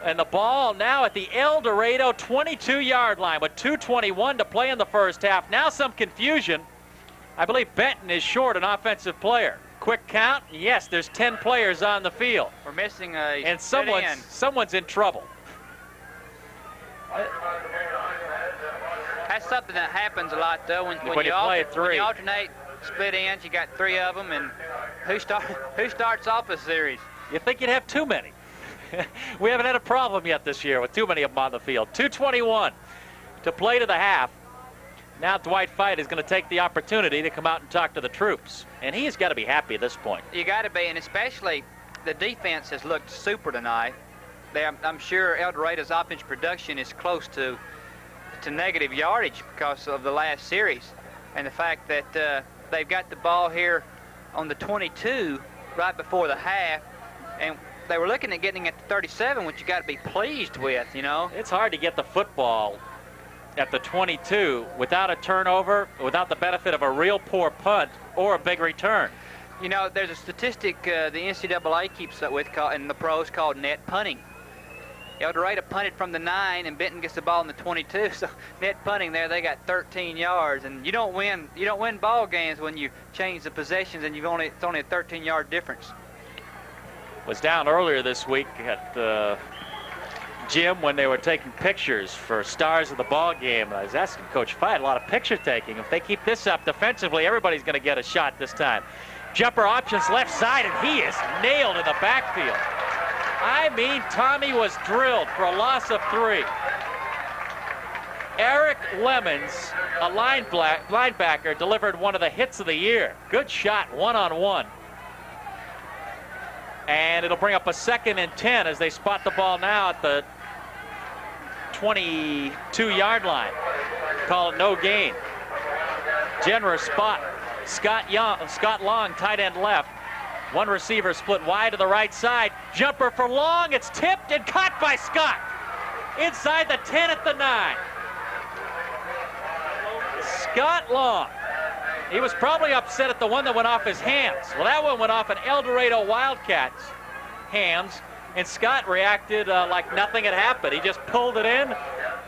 And the ball now at the El Dorado 22-yard line with 2:21 to play in the first half. Now some confusion. I believe Benton is short an offensive player. Quick count, yes, there's 10 players on the field. We're missing a and someone's in trouble. That's something that happens a lot, though. When you alternate split ends, you got 3 of them, and who starts off a series? You think you'd have too many. We haven't had a problem yet this year with too many of them on the field. 2:21 to play to the half. Now Dwight Fite is going to take the opportunity to come out and talk to the troops. And he has got to be happy at this point. You got to be, and especially the defense has looked super tonight. I'm sure El Dorado's offensive production is close to negative yardage because of the last series. And the fact that they've got the ball here on the 22 right before the half. And they were looking at getting at the 37, which you got to be pleased with, you know. It's hard to get the football at the 22 without a turnover, without the benefit of a real poor punt or a big return. You know, there's a statistic the NCAA keeps up with and the pros called net punting. El Dorado punted from the 9 and Benton gets the ball in the 22, so net punting there, they got 13 yards. And you don't win ball games when you change the possessions and it's only a 13-yard difference. Was down earlier this week at the gym when they were taking pictures for stars of the ball game. I was asking Coach Fite a lot of picture taking. If they keep this up defensively, everybody's going to get a shot this time. Jumper options left side, and he is nailed in the backfield. I mean, Tommy was drilled for a loss of 3. Eric Lemons, a linebacker, delivered one of the hits of the year. Good shot, one-on-one. And it'll bring up a 2nd and 10 as they spot the ball now at the 22-yard line. Call it no gain. Generous spot. Scott Long, tight end left. One receiver split wide to the right side. Jumper for Long. It's tipped and caught by Scott. Inside the 10 at the 9. Scott Long. He was probably upset at the one that went off his hands. Well, that one went off an El Dorado Wildcats' hands, and Scott reacted like nothing had happened. He just pulled it in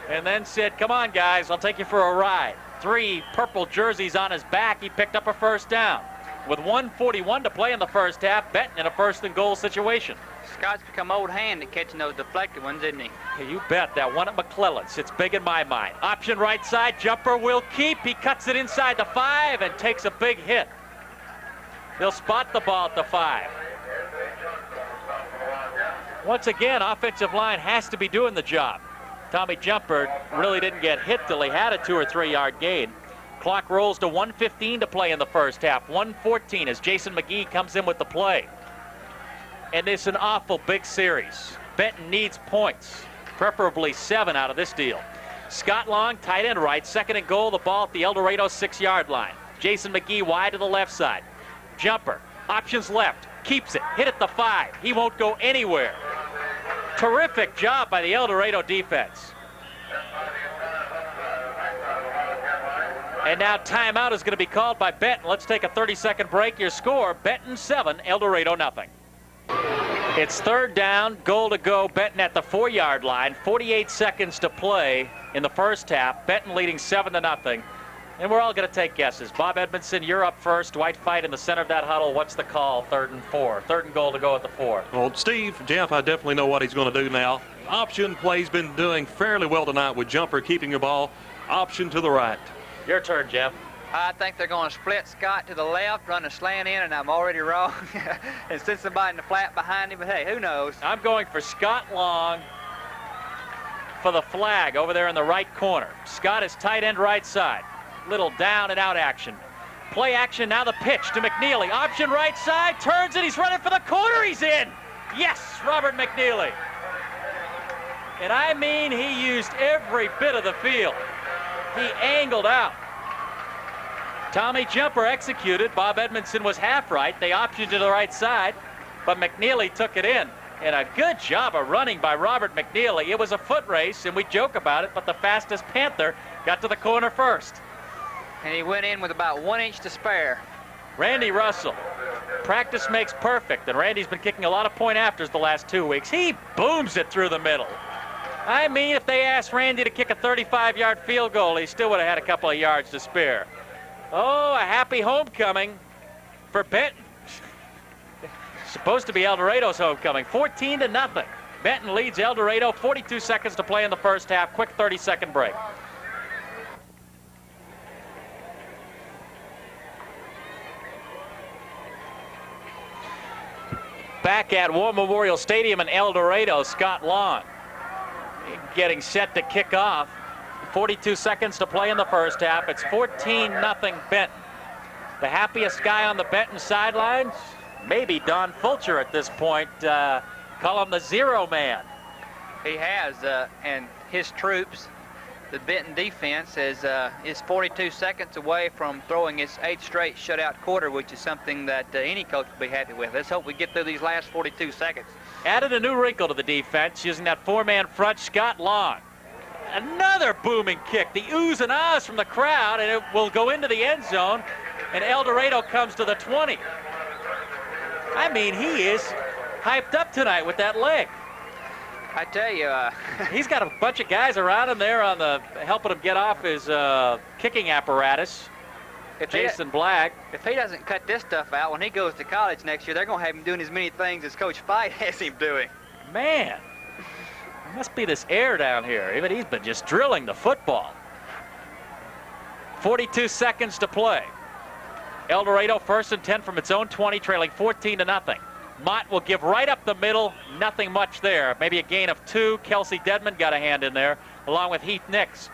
and then said, "Come on, guys, I'll take you for a ride." 3 purple jerseys on his back. He picked up a first down. With 1:41 to play in the first half, Benton in a 1st and goal situation. Scott's become old hand at catching those deflected ones, isn't he? Hey, you bet. That one at McClellan sits big in my mind. Option right side, jumper will keep. He cuts it inside the 5 and takes a big hit. They'll spot the ball at the 5. Once again, offensive line has to be doing the job. Tommy Jumper really didn't get hit till he had a 2 or 3 yard gain. Clock rolls to 1:15 to play in the first half. 1:14 as Jason McGee comes in with the play. And it's an awful big series. Benton needs points, preferably 7 out of this deal. Scott Long, tight end right, 2nd and goal, the ball at the El Dorado 6-yard line. Jason McGee wide to the left side. Jumper, options left, keeps it, hit at the 5. He won't go anywhere. Terrific job by the El Dorado defense. And now timeout is going to be called by Benton. Let's take a 30-second break. Your score, Benton 7, El Dorado nothing. It's 3rd down, goal to go. Benton at the 4-yard line. 48 seconds to play in the first half. Benton leading 7-0. And we're all going to take guesses. Bob Edmondson, you're up first. Dwight Fite in the center of that huddle. What's the call? 3rd and 4. 3rd and goal to go at the 4. Well, Steve, Jeff, I definitely know what he's going to do now. Option play's been doing fairly well tonight with Jumper keeping the ball. Option to the right. Your turn, Jeff. I think they're going to split Scott to the left, run a slant in, and I'm already wrong. And send somebody in the flat behind him, but hey, who knows? I'm going for Scott Long for the flag over there in the right corner. Scott is tight end right side. Little down and out action. Play action, now the pitch to McNeely. Option right side, turns it, he's running for the corner, he's in. Yes, Robert McNeely. And I mean, he used every bit of the field. He angled out. Tommy Jumper executed. Bob Edmondson was half right. They optioned to the right side, but McNeely took it in. And a good job of running by Robert McNeely. It was a foot race, and we joke about it, but the fastest Panther got to the corner first. And he went in with about 1 inch to spare. Randy Russell. Practice makes perfect, and Randy's been kicking a lot of point afters the last 2 weeks. He booms it through the middle. I mean, if they asked Randy to kick a 35-yard field goal, he still would have had a couple of yards to spare. Oh, a happy homecoming for Benton. Supposed to be El Dorado's homecoming. 14-0. Benton leads El Dorado. 42 seconds to play in the first half. Quick 30-second break. Back at War Memorial Stadium in El Dorado, Scott Long getting set to kick off. 42 seconds to play in the first half. It's 14-0 Benton. The happiest guy on the Benton sidelines, maybe Don Fulcher at this point. Call him the zero man. He has, and his troops, the Benton defense, is 42 seconds away from throwing its 8th straight shutout quarter, which is something that any coach will be happy with. Let's hope we get through these last 42 seconds. Added a new wrinkle to the defense using that four-man front, Scott Long. Another booming kick. The oohs and ahs from the crowd, and it will go into the end zone, and El Dorado comes to the 20. I mean, he is hyped up tonight with that leg. I tell you, he's got a bunch of guys around him there on the helping him get off his kicking apparatus. Jason Black. If he doesn't cut this stuff out when he goes to college next year, they're going to have him doing as many things as Coach Fight has him doing. Man, there must be this air down here. Even he's been just drilling the football. 42 seconds to play. El Dorado 1st and 10 from its own 20, trailing 14-0. Mott will give right up the middle. Nothing much there. Maybe a gain of 2. Kelsey Dedman got a hand in there, along with Heath Nix.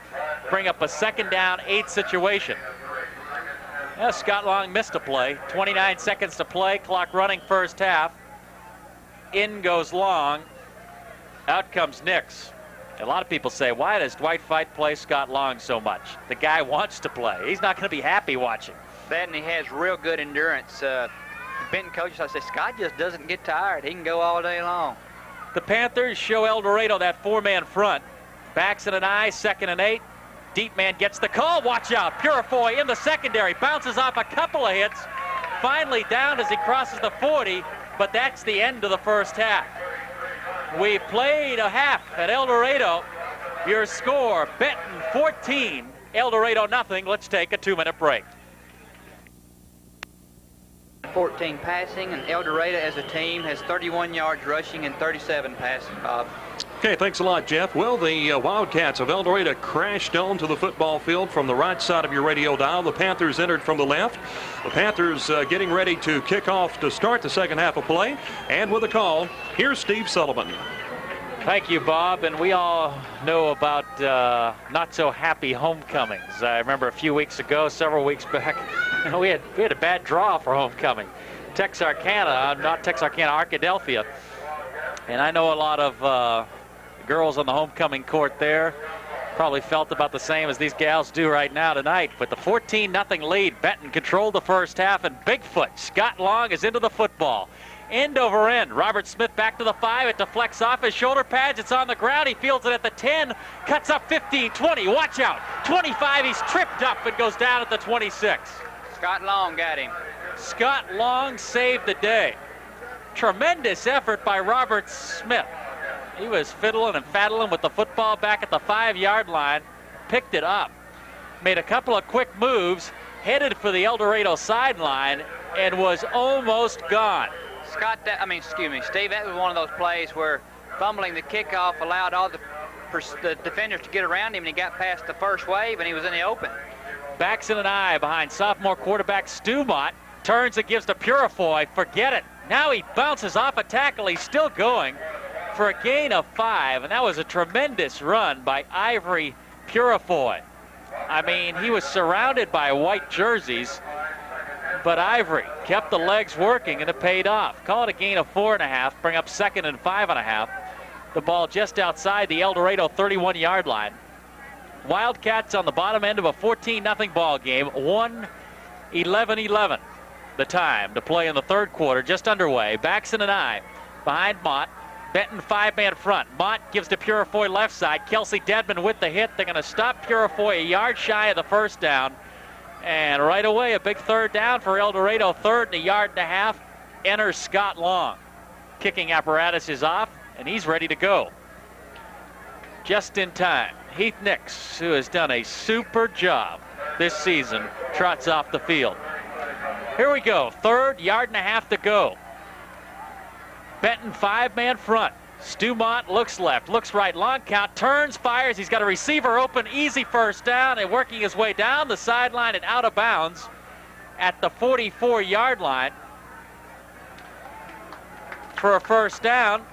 Bring up a 2nd down, 8 situation. Yeah, Scott Long missed a play. 29 seconds to play. Clock running first half. In goes Long. Out comes Nix. A lot of people say, why does Dwight Fight play Scott Long so much? The guy wants to play. He's not going to be happy watching. That, and he has real good endurance. Benton coaches, I say, Scott just doesn't get tired. He can go all day long. The Panthers show El Dorado that 4-man front. Backs in an eye, 2nd and 8. Deep man gets the call. Watch out. Purifoy in the secondary. Bounces off a couple of hits. Finally down as he crosses the 40, but that's the end of the first half. We've played a half at El Dorado. Your score, Benton 14, El Dorado nothing. Let's take a 2-minute break. 14 passing, and El Dorado as a team has 31 yards rushing and 37 passing, Bob. Okay, thanks a lot, Jeff. Well, the Wildcats of El Dorado crashed onto the football field from the right side of your radio dial. The Panthers entered from the left. The Panthers getting ready to kick off to start the second half of play. And with a call, here's Steve Sullivan. Thank you, Bob. And we all know about not so happy homecomings. I remember a few weeks ago, several weeks back, we had a bad draw for homecoming. Texarkana, not Texarkana, Arkadelphia. And I know a lot of girls on the homecoming court there probably felt about the same as these gals do right now tonight. But the 14-0 lead, Benton controlled the first half, and Bigfoot, Scott Long, is into the football. End over end. Robert Smith back to the 5. It deflects off his shoulder pads. It's on the ground. He fields it at the 10. Cuts up 15, 20. Watch out. 25. He's tripped up and goes down at the 26. Scott Long got him. Scott Long saved the day. Tremendous effort by Robert Smith. He was fiddling and faddling with the football back at the 5-yard line. Picked it up. Made a couple of quick moves. Headed for the El Dorado sideline and was almost gone. Steve, that was one of those plays where fumbling the kickoff allowed all the defenders to get around him, and he got past the first wave, and he was in the open. Backs in an eye behind sophomore quarterback Stu Mott. Turns and gives to Purifoy. Forget it. Now he bounces off a tackle. He's still going for a gain of 5, and that was a tremendous run by Ivory Purifoy. I mean, he was surrounded by white jerseys, but Ivory kept the legs working, and it paid off. Call it a gain of 4.5, bring up 2nd and 5.5. the ball just outside the El Dorado 31-yard line. Wildcats on the bottom end of a 14-0 ball game. 1:11:11 the time to play in the third quarter, just underway. Baxton and I behind Mott. Benton 5-man front. Mott gives to Purifoy left side. Kelsey Dedman with the hit. They're going to stop Purifoy a yard shy of the first down. And right away, a big third down for El Dorado. Third and a yard and a half. Enters Scott Long. Kicking apparatus is off, and he's ready to go. Just in time. Heath Nix, who has done a super job this season, trots off the field. Here we go. Third, yard and a half to go. Benton 5-man front. Stu Mott looks left, looks right, long count, turns, fires. He's got a receiver open, easy first down, and working his way down the sideline and out of bounds at the 44-yard line for a first down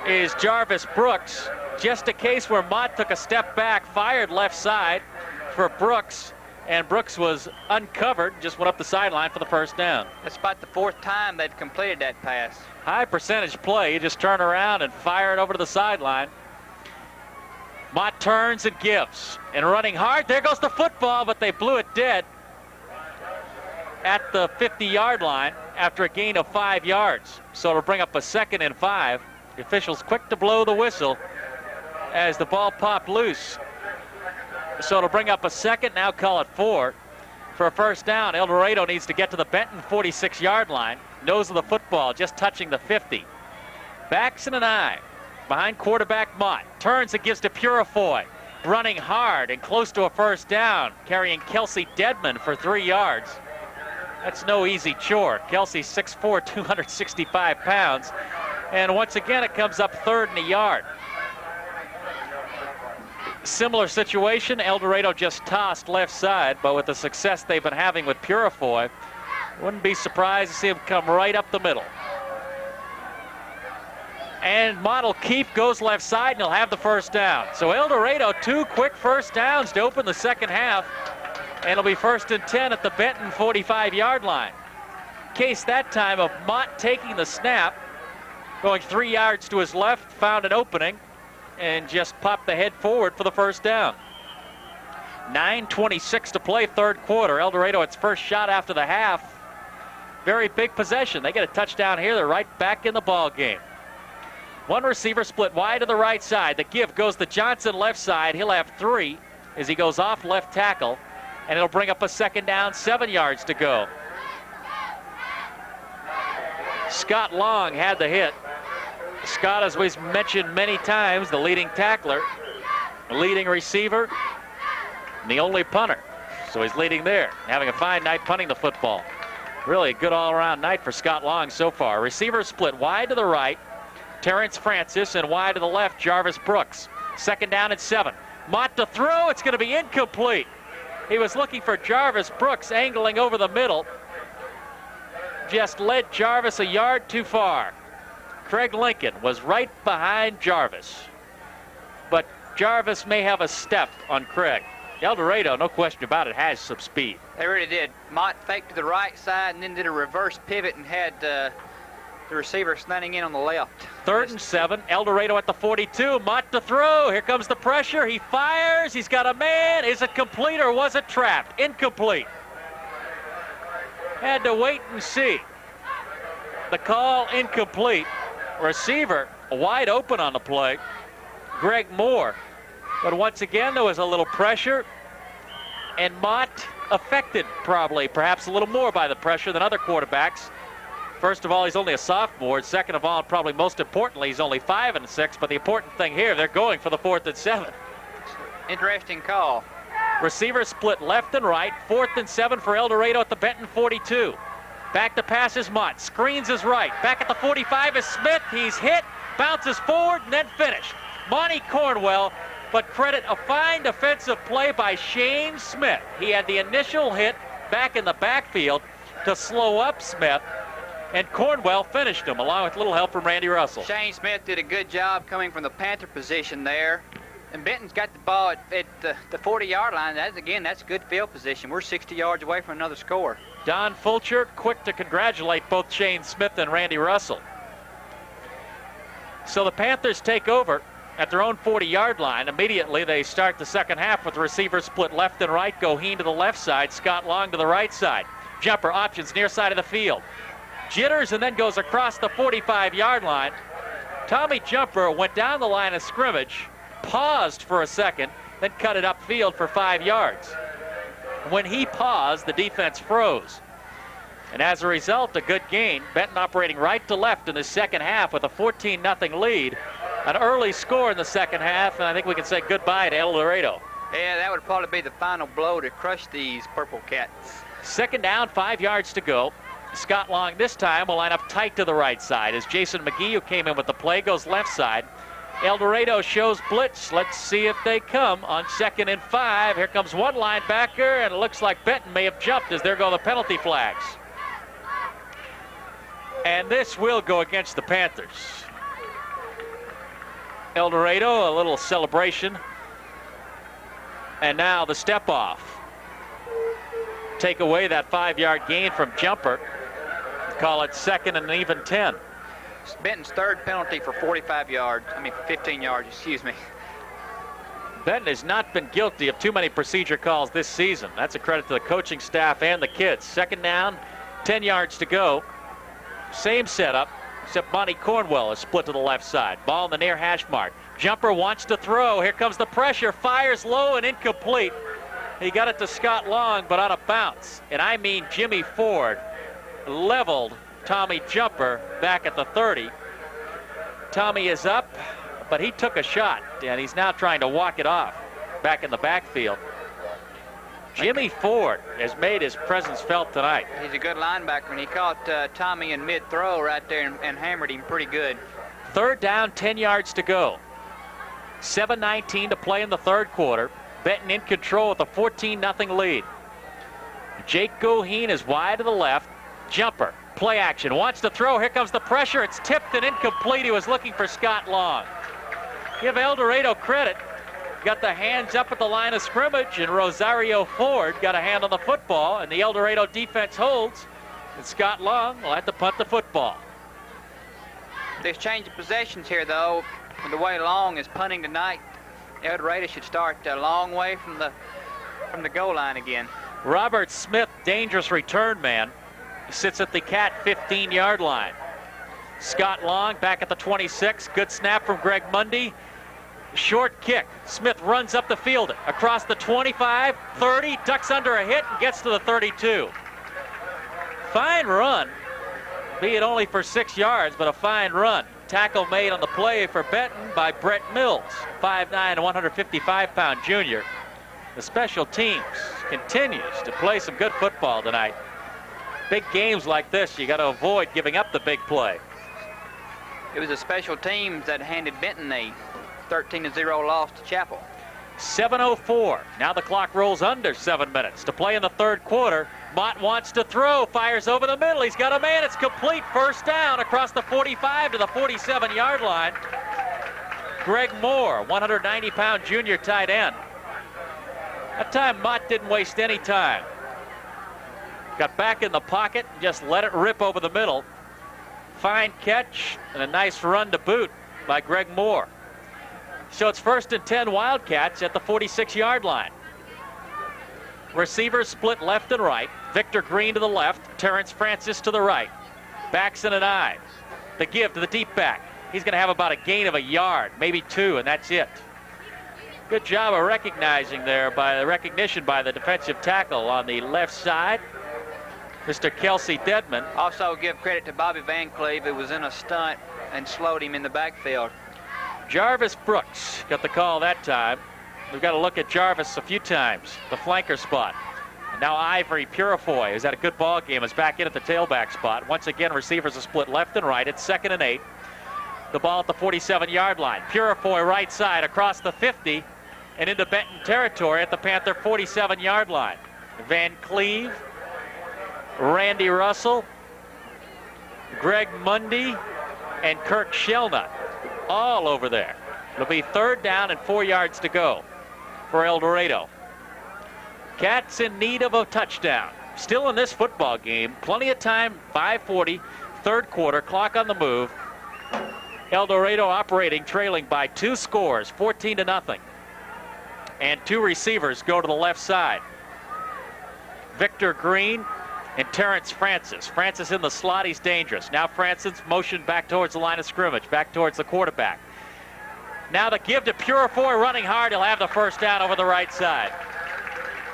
is Jarvis Brooks. Just a case where Mott took a step back, fired left side for Brooks, and Brooks was uncovered, just went up the sideline for the first down. That's about the fourth time they've completed that pass. High percentage play. You just turn around and fire it over to the sideline. Mott turns and gives. And running hard, there goes the football, but they blew it dead at the 50-yard line after a gain of 5 yards. So it'll bring up a 2nd and 5. The officials quick to blow the whistle as the ball popped loose. So it'll bring up a 2nd, now call it 4. For a first down, El Dorado needs to get to the Benton 46-yard line. Nose of the football, just touching the 50. Baxton and I, behind quarterback Mott. Turns and gives to Purifoy. Running hard and close to a first down, carrying Kelsey Dedman for 3 yards. That's no easy chore. Kelsey 6'4", 265 pounds. And once again, it comes up 3rd and a yard. Similar situation, El Dorado just tossed left side, but with the success they've been having with Purifoy, wouldn't be surprised to see him come right up the middle. And Mott keep goes left side, and he'll have the first down. So El Dorado, 2 quick first downs to open the second half, and it'll be 1st and 10 at the Benton 45-yard line. Case that time of Mott taking the snap, going 3 yards to his left, found an opening, and just popped the head forward for the first down. 9:26 to play, third quarter. El Dorado, its first shot after the half. Very big possession. They get a touchdown here. They're right back in the ball game. One receiver split wide to the right side. The give goes to Johnson left side. He'll have 3 as he goes off left tackle, and it'll bring up a 2nd down, 7 yards to go. Scott Long had the hit. Scott, as we've mentioned many times, the leading tackler, the leading receiver, and the only punter. So he's leading there, having a fine night punting the football. Really a good all-around night for Scott Long so far. Receiver split wide to the right, Terrence Francis, and wide to the left, Jarvis Brooks. 2nd down and 7. Mott to throw, it's going to be incomplete. He was looking for Jarvis Brooks, angling over the middle. Just led Jarvis a yard too far. Craig Lincoln was right behind Jarvis, but Jarvis may have a step on Craig. El Dorado, no question about it, has some speed. They really did. Mott faked to the right side and then did a reverse pivot and had the receiver slanting in on the left. 3rd and 7, El Dorado at the 42. Mott to throw. Here comes the pressure. He fires. He's got a man. Is it complete or was it trapped? Incomplete. Had to wait and see. The call incomplete. Receiver wide open on the play, Greg Moore. But once again, there was a little pressure, and Mott affected perhaps a little more by the pressure than other quarterbacks. First of all, he's only a sophomore. Second of all, and probably most importantly, he's only 5 and 6. But the important thing here, they're going for the 4th and 7. Interesting call. Receiver split left and right. 4th and 7 for El Dorado at the Benton 42. Back to pass is Mott. Screens is right. Back at the 45 is Smith. He's hit, bounces forward, and then finished. Monty Cornwell, but credit a fine defensive play by Shane Smith. He had the initial hit back in the backfield to slow up Smith, and Cornwell finished him, along with a little help from Randy Russell. Shane Smith did a good job coming from the Panther position there. And Benton's got the ball at the 40-yard line. That's good field position. We're 60 yards away from another score. Don Fulcher quick to congratulate both Shane Smith and Randy Russell. So the Panthers take over at their own 40-yard line. Immediately they start the second half with the receivers split left and right. Goheen to the left side, Scott Long to the right side. Jumper options near side of the field. Jitters and then goes across the 45-yard line. Tommy Jumper went down the line of scrimmage, paused for a second, then cut it upfield for 5 yards. When he paused, the defense froze. And as a result, a good gain. Benton operating right to left in the second half with a 14-0 lead. An early score in the second half, and I think we can say goodbye to El Dorado. Yeah, that would probably be the final blow to crush these Purple Cats. Second down, 5 yards to go. Scott Long this time will line up tight to the right side as Jason McGee, who came in with the play, goes left side. El Dorado shows blitz. Let's see if they come on 2nd and 5. Here comes one linebacker, and it looks like Benton may have jumped as there go the penalty flags. And this will go against the Panthers. El Dorado, a little celebration. And now the step off. Take away that 5-yard gain from Jumper. Call it 2nd and even 10. Benton's third penalty for 15 yards, excuse me. Benton has not been guilty of too many procedure calls this season. That's a credit to the coaching staff and the kids. Second down, 10 yards to go. Same setup, except Monty Cornwell is split to the left side. Ball in the near hash mark. Jumper wants to throw. Here comes the pressure. Fires low and incomplete. He got it to Scott Long, but on a bounce. And I mean Jimmy Ford leveled Tommy Jumper back at the 30. Tommy is up, but he took a shot, and he's now trying to walk it off back in the backfield. Jimmy Ford has made his presence felt tonight. He's a good linebacker, and he caught Tommy in mid-throw right there and hammered him pretty good. Third down, 10 yards to go. 7:19 to play in the third quarter. Benton in control with a 14-0 lead. Jake Goheen is wide to the left. Jumper, play action, wants to throw. Here comes the pressure. It's tipped and incomplete. He was looking for Scott Long. Give El Dorado credit. Got the hands up at the line of scrimmage, and Rosario Ford got a hand on the football, and the El Dorado defense holds, and Scott Long will have to punt the football. There's change of possessions here, though. The way Long is punting tonight, El Dorado should start a long way from the goal line again. Robert Smith, dangerous return man, sits at the Cat 15-yard line. Scott Long back at the 26. Good snap from Greg Mundy. Short kick. Smith runs up the field across the 25, 30, ducks under a hit and gets to the 32. Fine run, be it only for 6 yards, but a fine run. Tackle made on the play for Benton by Brett Mills, 5'9", 155-pound junior. The special teams continues to play some good football tonight. Big games like this, you got to avoid giving up the big play. It was the special teams that handed Benton a 13-0 loss to Chapel. 7:04. Now the clock rolls under 7 minutes to play in the third quarter. Mott wants to throw, fires over the middle. He's got a man. It's complete. First down across the 45 to the 47-yard line. Greg Moore, 190-pound junior tight end. That time Mott didn't waste any time. Got back in the pocket and just let it rip over the middle. Fine catch and a nice run to boot by Greg Moore. So it's 1st and 10 Wildcats at the 46-yard line. Receivers split left and right. Victor Green to the left. Terrence Francis to the right. Backs in an eye. The give to the deep back. He's going to have about a gain of a yard, maybe 2, and that's it. Good job of recognizing there by the recognition by the defensive tackle on the left side, Mr. Kelsey Dedman. Also give credit to Bobby Van Cleve, who was in a stunt and slowed him in the backfield. Jarvis Brooks got the call that time. We've got to look at Jarvis a few times, the flanker spot. And now Ivory Purifoy, who's had a good ball game, is back in at the tailback spot. Once again, receivers are split left and right. It's 2nd and 8. The ball at the 47-yard line. Purifoy right side across the 50 and into Benton territory at the Panther 47-yard line. Van Cleve, Randy Russell, Greg Mundy, and Kirk Shelnut all over there. It'll be 3rd down and 4 yards to go for El Dorado. Cats in need of a touchdown. Still in this football game. Plenty of time, 5:40, third quarter, clock on the move. El Dorado operating, trailing by 2 scores, 14-0. And 2 receivers go to the left side. Victor Green and Terrence Francis. Francis in the slot, he's dangerous. Now Francis motioned back towards the line of scrimmage, back towards the quarterback. Now the give to Purifoy, running hard. He'll have the first down over the right side.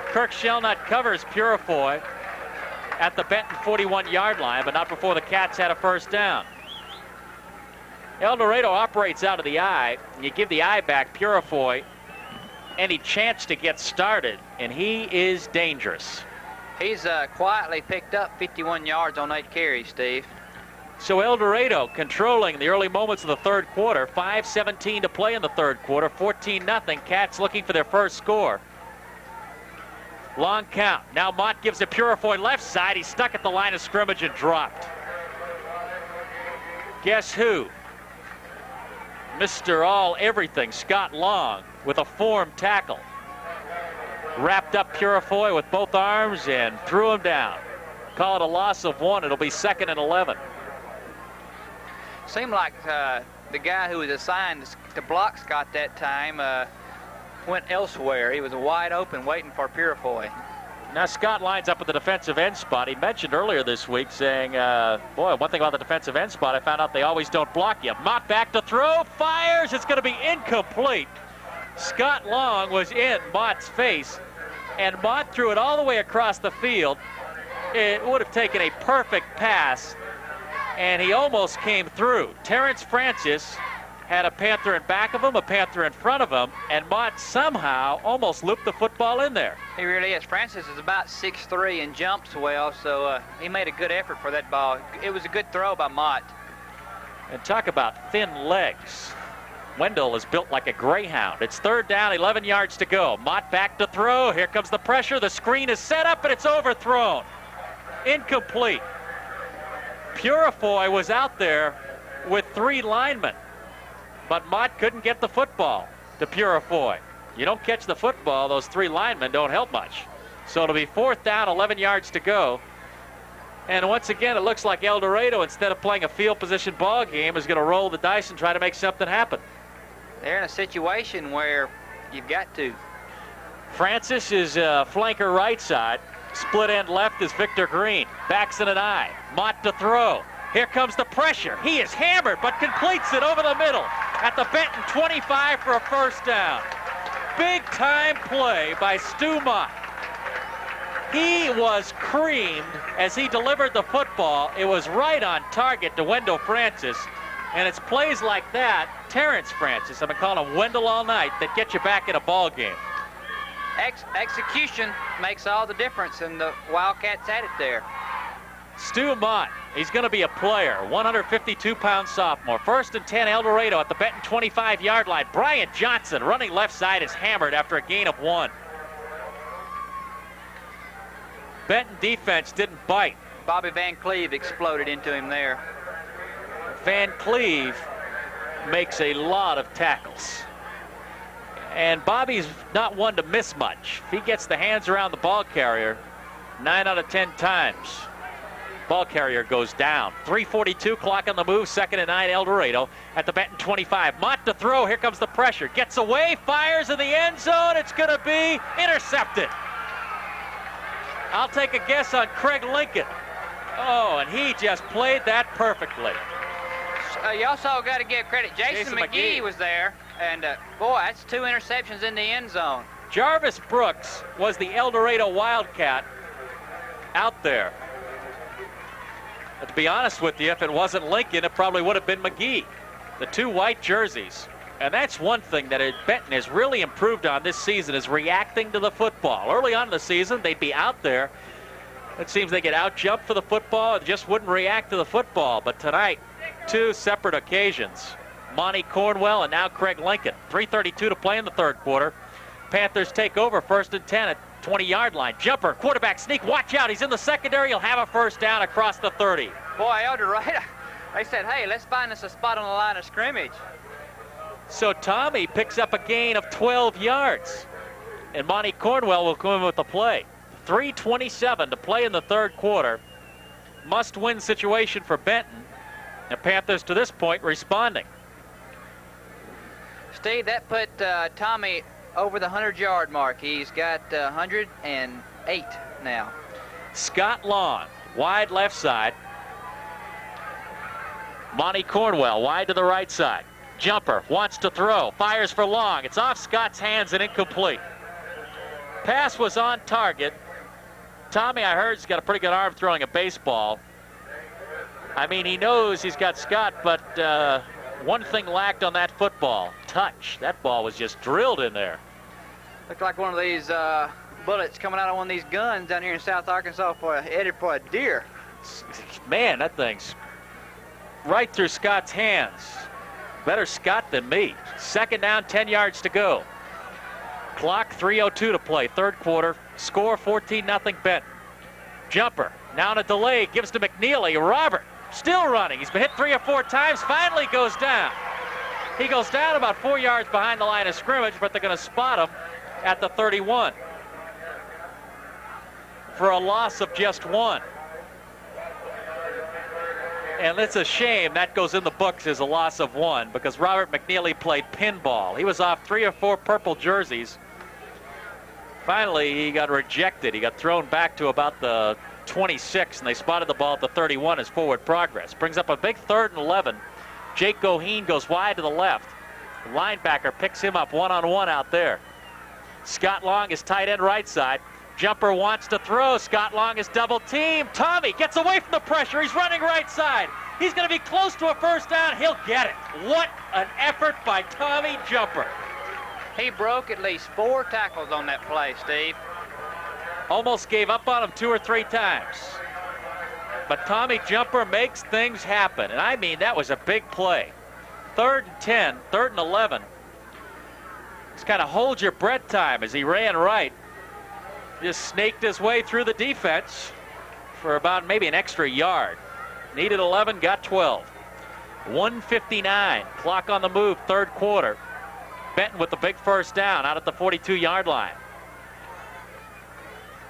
Kirk Shelnut covers Purifoy at the Benton 41-yard line, but not before the Cats had a first down. El Dorado operates out of the eye. You give the eye back, Purifoy, any chance to get started, and he is dangerous. He's quietly picked up 51 yards on 8 carries, Steve. So El Dorado controlling the early moments of the third quarter. 5:17 to play in the third quarter. 14-0. Cats looking for their first score. Long count. Now Mott gives it Purifoy left side. He's stuck at the line of scrimmage and dropped. Guess who? Mr. All Everything, Scott Long, with a formed tackle. Wrapped up Purifoy with both arms and threw him down. Call it a loss of 1. It'll be 2nd and 11. Seemed like the guy who was assigned to block Scott that time went elsewhere. He was wide open waiting for Purifoy. Now Scott lines up at the defensive end spot. He mentioned earlier this week saying, boy, one thing about the defensive end spot, I found out they always don't block you. Mott back to throw, fires, it's going to be incomplete. Scott Long was in Mott's face, and Mott threw it all the way across the field. It would have taken a perfect pass, and he almost came through. Terrence Francis had a Panther in back of him, a Panther in front of him, and Mott somehow almost looped the football in there. He really is. Francis is about 6'3" and jumps well, so he made a good effort for that ball. It was a good throw by Mott. And talk about thin legs. Wendell is built like a greyhound. It's 3rd down, 11 yards to go. Mott back to throw. Here comes the pressure. The screen is set up, and it's overthrown. Incomplete. Purifoy was out there with 3 linemen, but Mott couldn't get the football to Purifoy. You don't catch the football, those 3 linemen don't help much. So it'll be 4th down, 11 yards to go. And once again, it looks like El Dorado, instead of playing a field position ball game, is going to roll the dice and try to make something happen. They're in a situation where you've got to. Francis is flanker right side. Split end left is Victor Green. Backs in an eye. Mott to throw. Here comes the pressure. He is hammered, but completes it over the middle at the Benton 25 for a first down. Big time play by Stu Mott. He was creamed as he delivered the football. It was right on target to Wendell Francis. And it's plays like that, Terrence Francis, I've been calling him Wendell all night, that get you back in a ball game. Execution makes all the difference, and the Wildcats had it there. Stu Mott, he's going to be a player, 152-pound sophomore. 1st and 10, El Dorado at the Benton 25-yard line. Bryant Johnson running left side is hammered after a gain of 1. Benton defense didn't bite. Bobby Van Cleve exploded into him there. Van Cleve makes a lot of tackles. And Bobby's not one to miss much. If he gets the hands around the ball carrier, 9 out of 10 times, ball carrier goes down. 3:42 clock on the move, 2nd and 9, El Dorado at the Benton 25. Mott to throw, here comes the pressure. Gets away, fires in the end zone. It's going to be intercepted. I'll take a guess on Craig Lincoln. Oh, and he just played that perfectly. You also got to give credit. Jason McGee was there, and boy, that's 2 interceptions in the end zone. Jarvis Brooks was the El Dorado Wildcat out there. But to be honest with you, if it wasn't Lincoln, it probably would have been McGee. The 2 white jerseys. And that's one thing that Benton has really improved on this season, is reacting to the football. Early on in the season, they'd be out there. It seems they get out-jumped for the football and just wouldn't react to the football. But tonight, 2 separate occasions. Monty Cornwell and now Craig Lincoln. 3:32 to play in the third quarter. Panthers take over, 1st and 10 at 20-yard line. Jumper, quarterback sneak, watch out. He's in the secondary. He'll have a first down across the 30. Boy, El Dorado, they said, hey, let's find us a spot on the line of scrimmage. So Tommy picks up a gain of 12 yards. And Monty Cornwell will come in with the play. 3:27 to play in the third quarter. Must-win situation for Benton. The Panthers to this point responding. Steve, that put Tommy over the 100-yard mark. He's got 108 now. Scott Long, wide left side. Monty Cornwell, wide to the right side. Jumper wants to throw, fires for Long. It's off Scott's hands and incomplete. Pass was on target. Tommy, I heard, has got a pretty good arm throwing a baseball. I mean, he knows he's got Scott, but one thing lacked on that football: touch. That ball was just drilled in there. Looked like one of these bullets coming out of one of these guns down here in South Arkansas headed for a deer. Man, that thing's right through Scott's hands. Better Scott than me. Second down, 10 yards to go. Clock, 3:02 to play, third quarter. Score, 14-0 Benton. Jumper, now on a delay, gives to McNeely. Robert, still running. He's been hit 3 or 4 times, finally goes down. He goes down about 4 yards behind the line of scrimmage, but they're going to spot him at the 31 for a loss of just 1. And it's a shame that goes in the books as a loss of 1, because Robert McNeely played pinball. He was off 3 or 4 purple jerseys. Finally, he got rejected. He got thrown back to about the 26, and they spotted the ball at the 31 as forward progress. Brings up a big 3rd and 11. Jake Goheen goes wide to the left. The linebacker picks him up one-on-one out there. Scott Long is tight end right side. Jumper wants to throw. Scott Long is double teamed. Tommy gets away from the pressure. He's running right side. He's going to be close to a first down. He'll get it. What an effort by Tommy Jumper. He broke at least 4 tackles on that play, Steve. Almost gave up on him 2 or 3 times. But Tommy Jumper makes things happen. And I mean, that was a big play. 3rd and 10, 3rd and 11. It's kind of hold your breath time as he ran right. Just snaked his way through the defense for about maybe an extra yard. Needed 11, got 12. 1:59, clock on the move, third quarter. Benton with the big first down out at the 42-yard line.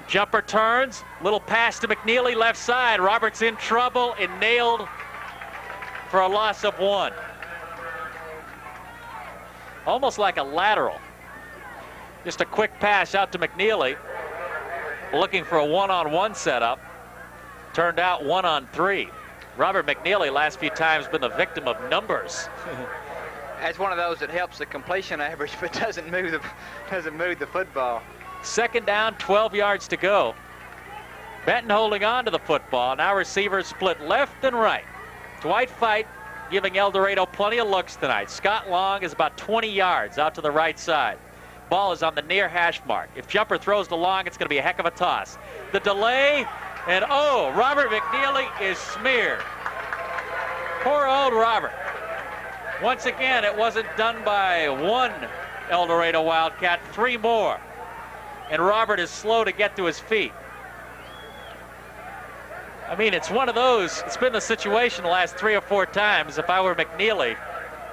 Jumper turns, little pass to McNeely, left side. Roberts in trouble and nailed for a loss of 1. Almost like a lateral. Just a quick pass out to McNeely. Looking for a one-on-one setup. Turned out 1-on-3. Robert McNeely last few times been the victim of numbers. That's one of those that helps the completion average but doesn't move the football. Second down, 12 yards to go. Benton holding on to the football. Now receivers split left and right. Dwight Fite giving El Dorado plenty of looks tonight. Scott Long is about 20 yards out to the right side. Ball is on the near hash mark. If Jumper throws to Long, it's going to be a heck of a toss. The delay, and oh, Robert McNeely is smeared. Poor old Robert. Once again, it wasn't done by one El Dorado Wildcat, 3 more. And Robert is slow to get to his feet. I mean, it's one of those, it's been the situation the last 3 or 4 times. If I were McNeely,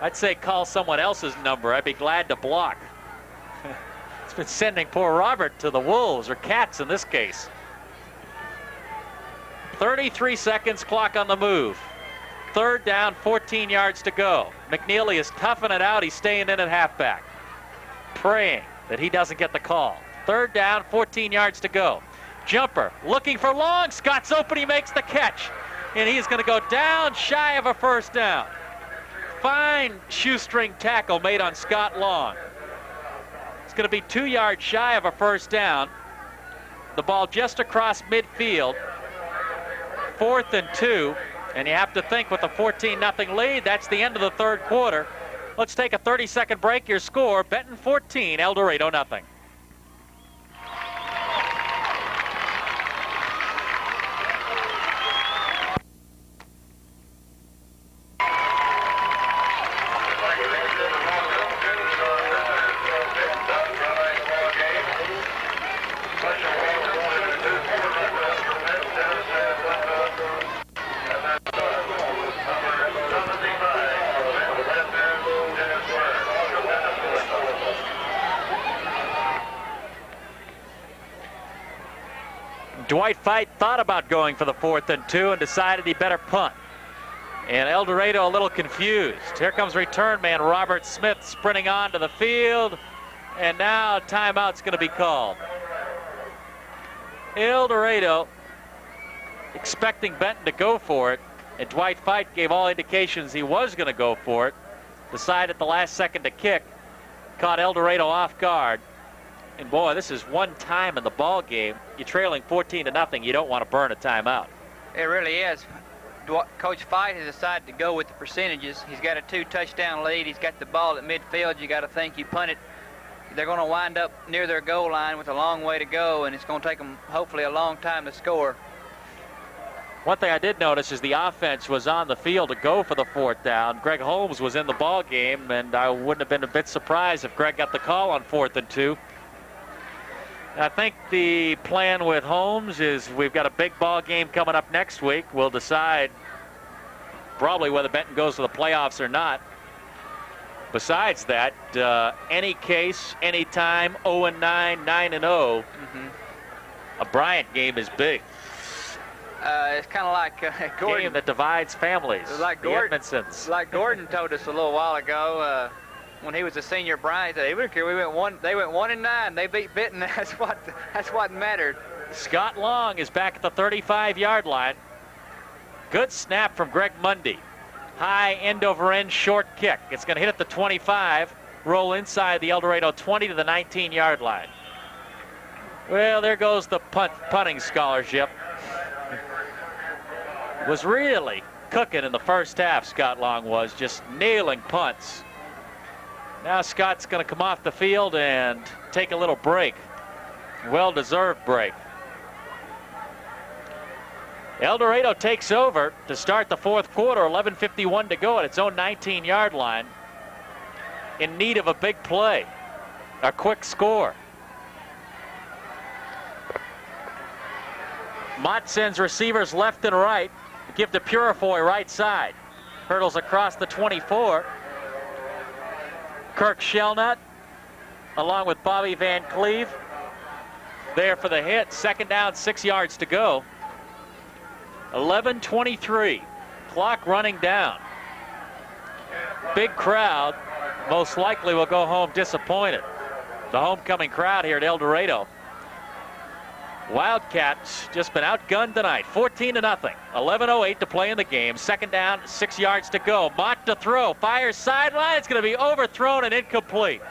I'd say call someone else's number. I'd be glad to block. It's been sending poor Robert to the wolves, or cats in this case. 33 seconds, clock on the move. Third down, 14 yards to go. McNeely is toughing it out. He's staying in at halfback, praying that he doesn't get the call. Third down, 14 yards to go. Jumper looking for Long. Scott's open. He makes the catch. And he's going to go down shy of a first down. Fine shoestring tackle made on Scott Long. It's going to be 2 yards shy of a first down. The ball just across midfield. 4th and 2. And you have to think with a 14-0 lead, that's the end of the third quarter. Let's take a 30-second break. Your score, Benton 14, El Dorado nothing. Dwight Fite thought about going for the 4th and 2 and decided he better punt. And El Dorado a little confused. Here comes return man Robert Smith sprinting onto the field. And now timeout's going to be called. El Dorado expecting Benton to go for it. And Dwight Fite gave all indications he was going to go for it. Decided at the last second to kick. Caught El Dorado off guard. And boy, this is one time in the ball game. You're trailing 14-0. You don't want to burn a timeout. It really is. Coach Fite has decided to go with the percentages. He's got a 2-touchdown lead. He's got the ball at midfield. You got to think you punt it. They're going to wind up near their goal line with a long way to go, and it's going to take them hopefully a long time to score. One thing I did notice is the offense was on the field to go for the 4th down. Greg Holmes was in the ball game, and I wouldn't have been a bit surprised if Greg got the call on 4th and 2. I think the plan with Holmes is we've got a big ball game coming up next week. We'll decide probably whether Benton goes to the playoffs or not. Besides that, any case, anytime, 0-9, 9-0, a Bryant game is big. It's kind of like Gordon. Game that divides families. Like Gordon told us a little while ago when he was a senior Bryant. He wouldn't care. They went 1-9. They beat Benton. That's what mattered. Scott Long is back at the 35-yard line. Good snap from Greg Mundy. High end over end short kick. It's going to hit at the 25. Roll inside the El Dorado 20 to the 19-yard line. Well, there goes the punting scholarship. Was really cooking in the first half, Scott Long was, just nailing punts. Now Scott's going to come off the field and take a little break. Well-deserved break. El Dorado takes over to start the 4th quarter, 11:51 to go at its own 19-yard line. In need of a big play, a quick score. Mott sends receivers left and right. Give to Purifoy right side. Hurdles across the 24. Kirk Shelnut along with Bobby Van Cleve there for the hit. 2nd down, 6 yards to go. 11:23. Clock running down. Big crowd. Most likely will go home disappointed. The homecoming crowd here at El Dorado. Wildcats just been outgunned tonight. 14-0. 11:08 to play in the game. 2nd down, 6 yards to go. Mott to throw. Fires sideline. It's going to be overthrown and incomplete.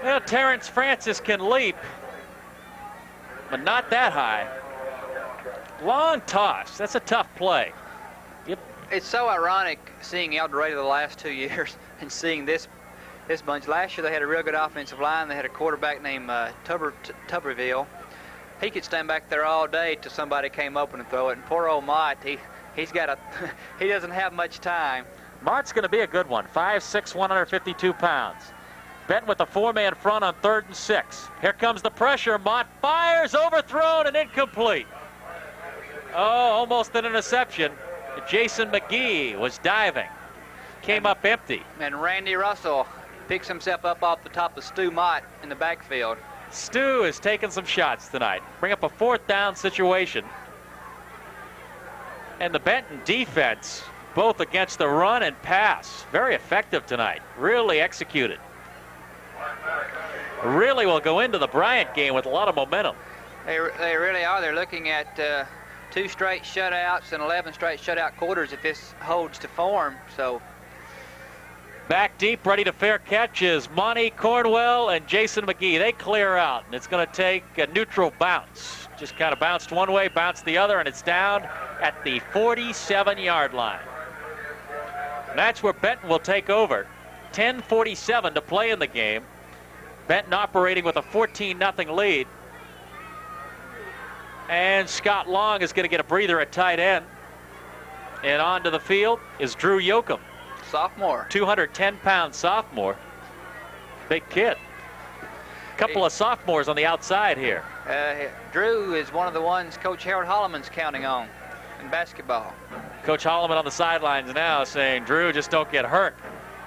Well, Terrence Francis can leap, but not that high. Long toss. That's a tough play. Yep. It's so ironic seeing El Dorado the last 2 years and seeing this bunch. Last year they had a real good offensive line. They had a quarterback named Tuberville. He could stand back there all day till somebody came open and throw it. And poor old Mott, he doesn't have much time. Mott's going to be a good one. 5'6", 152 pounds. Benton with the 4-man front on 3rd and 6. Here comes the pressure. Mott fires, overthrown and incomplete. Oh, almost an interception. Jason McGee was diving. Came up empty. And Randy Russell picks himself up off the top of Stu Mott in the backfield. Stu is taking some shots tonight. Bring up a 4th down situation. And the Benton defense, both against the run and pass, very effective tonight. Really executed. Really will go into the Bryant game with a lot of momentum. They really are. They're looking at 2 straight shutouts and 11 straight shutout quarters if this holds to form. So back deep, ready to fair catch is Monty Cornwell and Jason McGee. They clear out, and it's going to take a neutral bounce. Just kind of bounced one way, bounced the other, and it's down at the 47-yard line. And that's where Benton will take over. 10:47 to play in the game. Benton operating with a 14-0 lead. And Scott Long is going to get a breather at tight end. And onto the field is Drew Yoakum. Sophomore. 210-pound sophomore. Big kid. Couple of sophomores on the outside here. Drew is one of the ones Coach Harold Holloman's counting on in basketball. Coach Holloman on the sidelines now saying, Drew, just don't get hurt.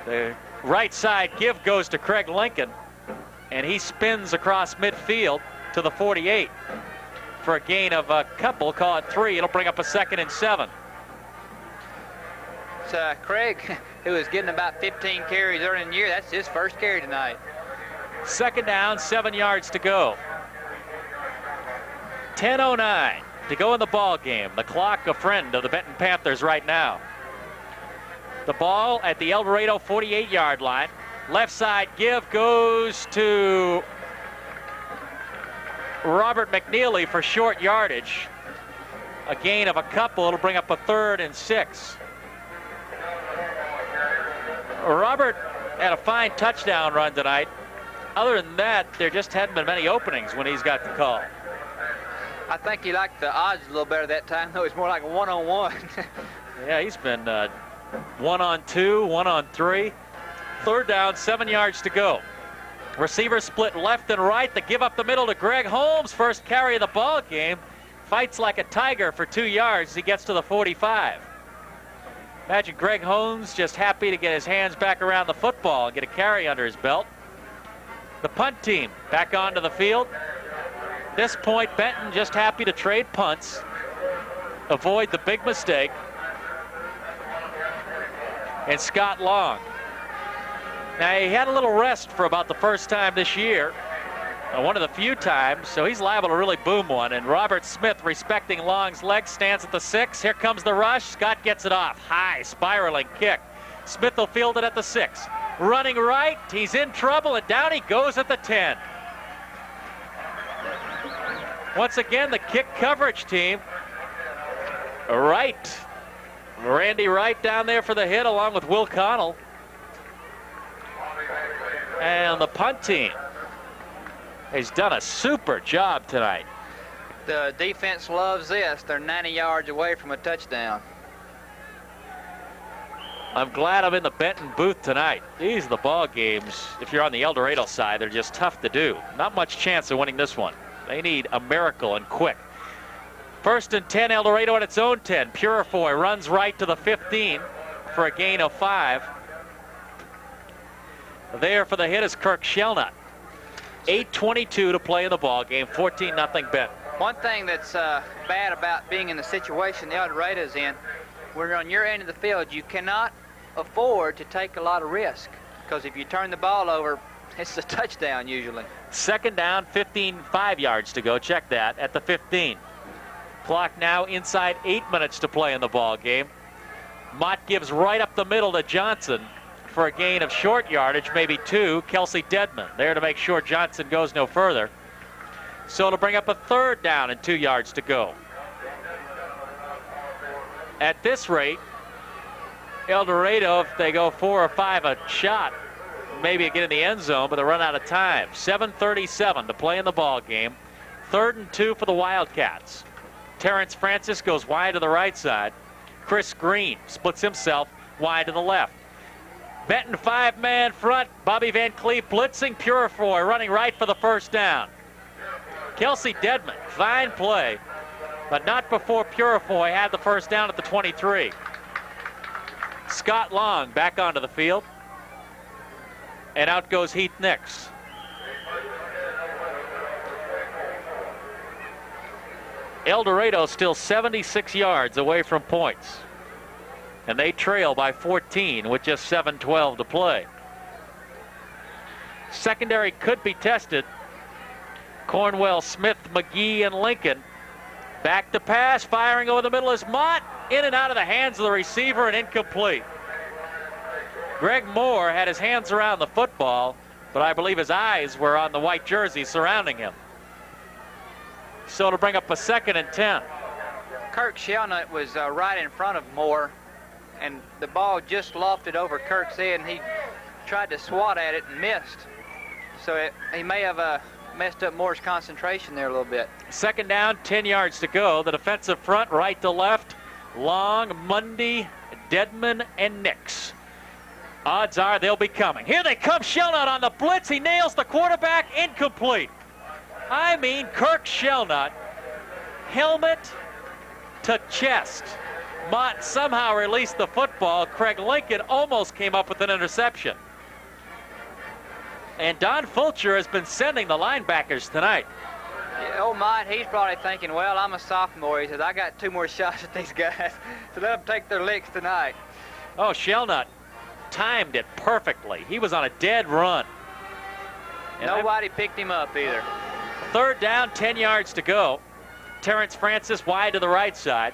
The right side give goes to Craig Lincoln, and he spins across midfield to the 48 for a gain of a couple, call it 3. It'll bring up a 2nd and 7. Craig, who was getting about 15 carries early in the year. That's his first carry tonight. Second down, 7 yards to go. 10:09 to go in the ball game. The clock a friend of the Benton Panthers right now. The ball at the El Dorado 48-yard line. Left side give goes to Robert McNeely for short yardage. A gain of a couple. It'll bring up a 3rd and 6. Robert had a fine touchdown run tonight. Other than that, there just hadn't been many openings when he's got the call. I think he liked the odds a little better that time, though. It's more like a 1-on-1. Yeah, he's been 1-on-2, 1-on-3. Third down, 7 yards to go. Receivers split left and right. The give up the middle to Greg Holmes. First carry of the ball game. Fights like a tiger for 2 yards. He gets to the 45. Imagine Greg Holmes just happy to get his hands back around the football and get a carry under his belt. The punt team back onto the field. At this point, Benton just happy to trade punts, avoid the big mistake. And Scott Long. Now, he had a little rest for about the first time this year. One of the few times, so he's liable to really boom one. And Robert Smith, respecting Long's leg, stands at the 6. Here comes the rush. Scott gets it off. High, spiraling kick. Smith will field it at the 6. Running right, he's in trouble, and down he goes at the 10. Once again, the kick coverage team. Wright. Randy Wright down there for the hit, along with Will Connell. And the punt team has done a super job tonight. The defense loves this. They're 90 yards away from a touchdown. I'm glad I'm in the Benton booth tonight. These are the ball games, if you're on the El Dorado side, they're just tough to do. Not much chance of winning this one. They need a miracle and quick. 1st and 10, El Dorado at its own 10. Purifoy runs right to the 15 for a gain of 5. There for the hit is Kirk Shelnut. 8:22 to play in the ball game. 14-0 Benton. One thing that's bad about being in the situation the El Dorado's in, when you're on your end of the field, you cannot afford to take a lot of risk, because if you turn the ball over, it's a touchdown usually. Second down, 5 yards to go. Check that at the 15. Clock now inside 8 minutes to play in the ball game. Mott gives right up the middle to Johnson for a gain of short yardage, maybe 2. Kelsey Dedman there to make sure Johnson goes no further. So it'll bring up a 3rd down and 2 yards to go. At this rate, El Dorado, if they go 4 or 5 a shot, maybe get in the end zone, but they run out of time. 7:37 to play in the ball game. 3rd and 2 for the Wildcats. Terrence Francis goes wide to the right side. Chris Green splits himself wide to the left. Benton 5-man front. Bobby Van Cleve blitzing. Purifoy running right for the first down. Kelsey Dedman, fine play, but not before Purifoy had the first down at the 23. Scott Long back onto the field. And out goes Heath Nix. El Dorado still 76 yards away from points. And they trail by 14 with just 7:12 to play. Secondary could be tested. Cornwell, Smith, McGee, and Lincoln. Back to pass, firing over the middle is Mott. In and out of the hands of the receiver and incomplete. Greg Moore had his hands around the football, but I believe his eyes were on the white jersey surrounding him. So it'll bring up a 2nd and 10. Kirk Shelnut was right in front of Moore, and the ball just lofted over Kirk's head, and he tried to swat at it and missed. So he may have messed up Moore's concentration there a little bit. 2nd down, 10 yards to go. The defensive front, right to left. Long, Mundy, Dedman, and Nix. Odds are they'll be coming. Here they come, Shelnut on the blitz. He nails the quarterback, incomplete. I mean, Kirk Shelnut, helmet to chest. Mott somehow released the football. Craig Lincoln almost came up with an interception. And Don Fulcher has been sending the linebackers tonight. Yeah, old Mott, he's probably thinking, well, I'm a sophomore. He says, I got 2 more shots at these guys. So let them take their licks tonight. Oh, Shelnut timed it perfectly. He was on a dead run. And nobody picked him up either. Third down, 10 yards to go. Terrence Francis wide to the right side.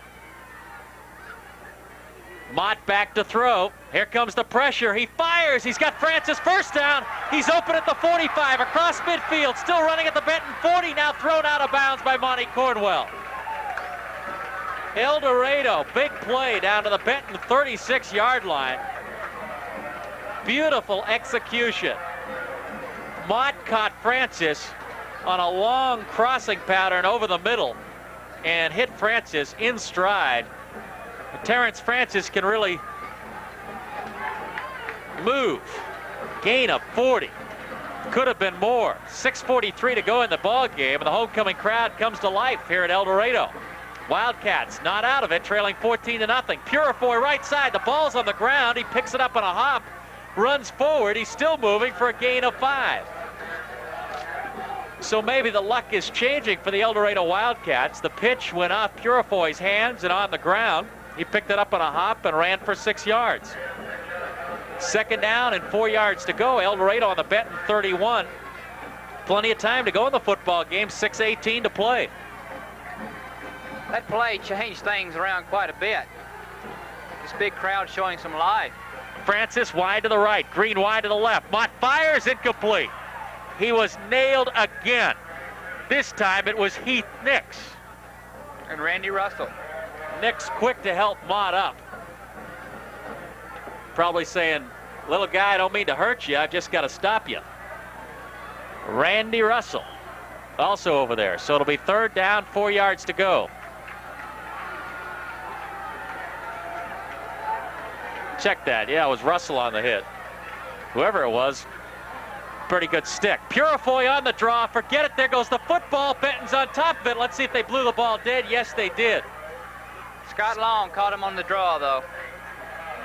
Mott back to throw. Here comes the pressure. He fires. He's got Francis first down. He's open at the 45, across midfield, still running at the Benton 40, now thrown out of bounds by Monty Cornwell. El Dorado, big play down to the Benton 36-yard line. Beautiful execution. Mott caught Francis on a long crossing pattern over the middle and hit Francis in stride. Terrence Francis can really move. Gain of 40. Could have been more. 6:43 to go in the ball game, and the homecoming crowd comes to life here at El Dorado. Wildcats not out of it, trailing 14-0. Purifoy right side. The ball's on the ground. He picks it up on a hop, runs forward. He's still moving for a gain of 5. So maybe the luck is changing for the El Dorado Wildcats. The pitch went off Purifoy's hands and on the ground. He picked it up on a hop and ran for 6 yards. Second down and 4 yards to go. El Dorado on the Benton 31. Plenty of time to go in the football game. 6:18 to play. That play changed things around quite a bit. This big crowd showing some life. Francis wide to the right. Green wide to the left. Mott fires, incomplete. He was nailed again. This time it was Heath Nix. And Randy Russell. Nix quick to help Mott up. Probably saying, little guy, I don't mean to hurt you. I've just got to stop you. Randy Russell also over there. So it'll be third down, 4 yards to go. Check that. Yeah, it was Russell on the hit. Whoever it was, pretty good stick. Purifoy on the draw. Forget it. There goes the football. Benton's on top of it. Let's see if they blew the ball dead. Yes, they did. Scott Long caught him on the draw, though.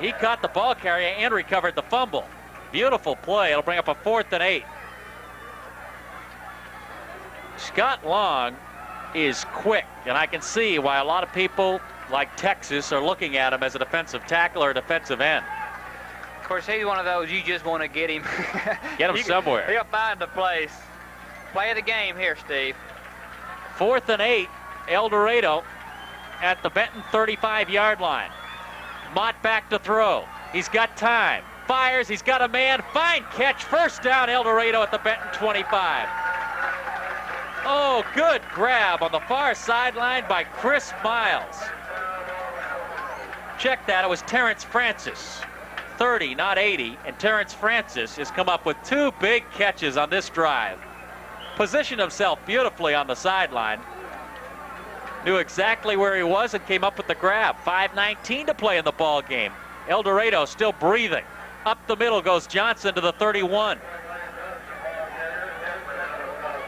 He caught the ball carrier and recovered the fumble. Beautiful play. It'll bring up a 4th and 8. Scott Long is quick, and I can see why a lot of people like Texas are looking at him as a defensive tackle or a defensive end. Of course, he's one of those you just want to get him. Get him somewhere. He'll find a place. Play of the game here, Steve. 4th and 8, El Dorado at the Benton 35-yard line. Mott back to throw. He's got time. Fires. He's got a man. Fine catch. First down, El Dorado at the Benton 25. Oh, good grab on the far sideline by Chris Miles. Check that. It was Terrence Francis. 30, not 80. And Terrence Francis has come up with 2 big catches on this drive. Positioned himself beautifully on the sideline. Knew exactly where he was and came up with the grab. 5:19 to play in the ball game. El Dorado still breathing. Up the middle goes Johnson to the 31.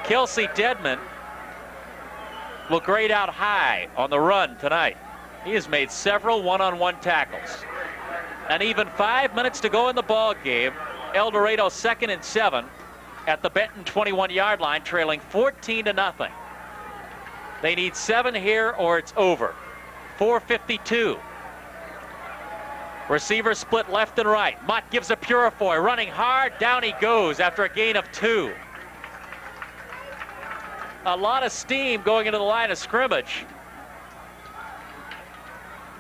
Kelsey Dedman will grade out high on the run tonight. He has made several one-on-one tackles. And even 5 minutes to go in the ball game. El Dorado 2nd and 7 at the Benton 21-yard line, trailing 14-0. They need 7 here or it's over. 4:52. Receivers split left and right. Mott gives a Purifoy, running hard. Down he goes after a gain of 2. A lot of steam going into the line of scrimmage.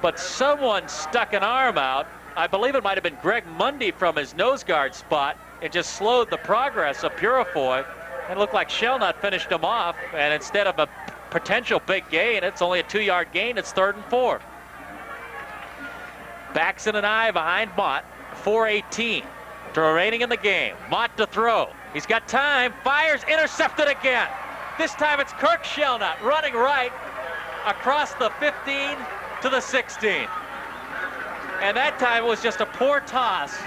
But someone stuck an arm out. I believe it might have been Greg Mundy from his nose guard spot. It just slowed the progress of Purifoy. It looked like Shelnut finished him off. And instead of a potential big gain, it's only a 2-yard gain. It's 3rd and 4. Baxton and I behind Mott. 4:18 to remaining in the game. Mott to throw. He's got time. Fires. Intercepted again. This time it's Kirk Shelnut running right across the 15 to the 16. And that time it was just a poor toss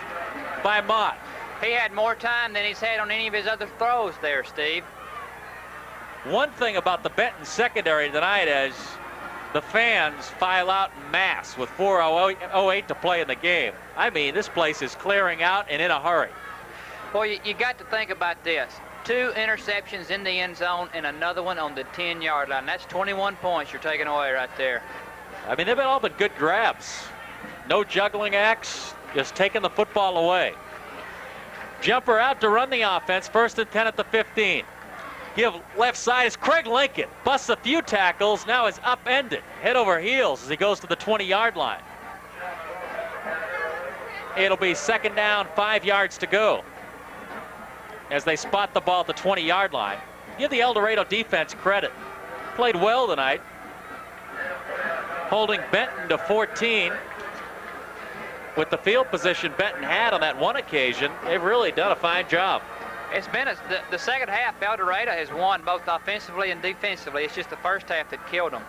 by Mott. He had more time than he's had on any of his other throws there, Steve. One thing about the Benton secondary tonight is the fans file out en masse with 4:08 to play in the game. I mean, this place is clearing out and in a hurry. Well, you got to think about this. 2 interceptions in the end zone and another one on the 10-yard line. That's 21 points you're taking away right there. I mean, they've all been good grabs. No juggling acts, just taking the football away. Jumper out to run the offense, 1st and 10 at the 15. Give left side is Craig Lincoln. Busts a few tackles, now is upended. Head over heels as he goes to the 20-yard line. It'll be 2nd down, 5 yards to go. As they spot the ball at the 20-yard line. Give the El Dorado defense credit. Played well tonight. Holding Benton to 14. With the field position Benton had on that one occasion, they've really done a fine job. It's been the second half. El Dorado has won both offensively and defensively. It's just the first half that killed them.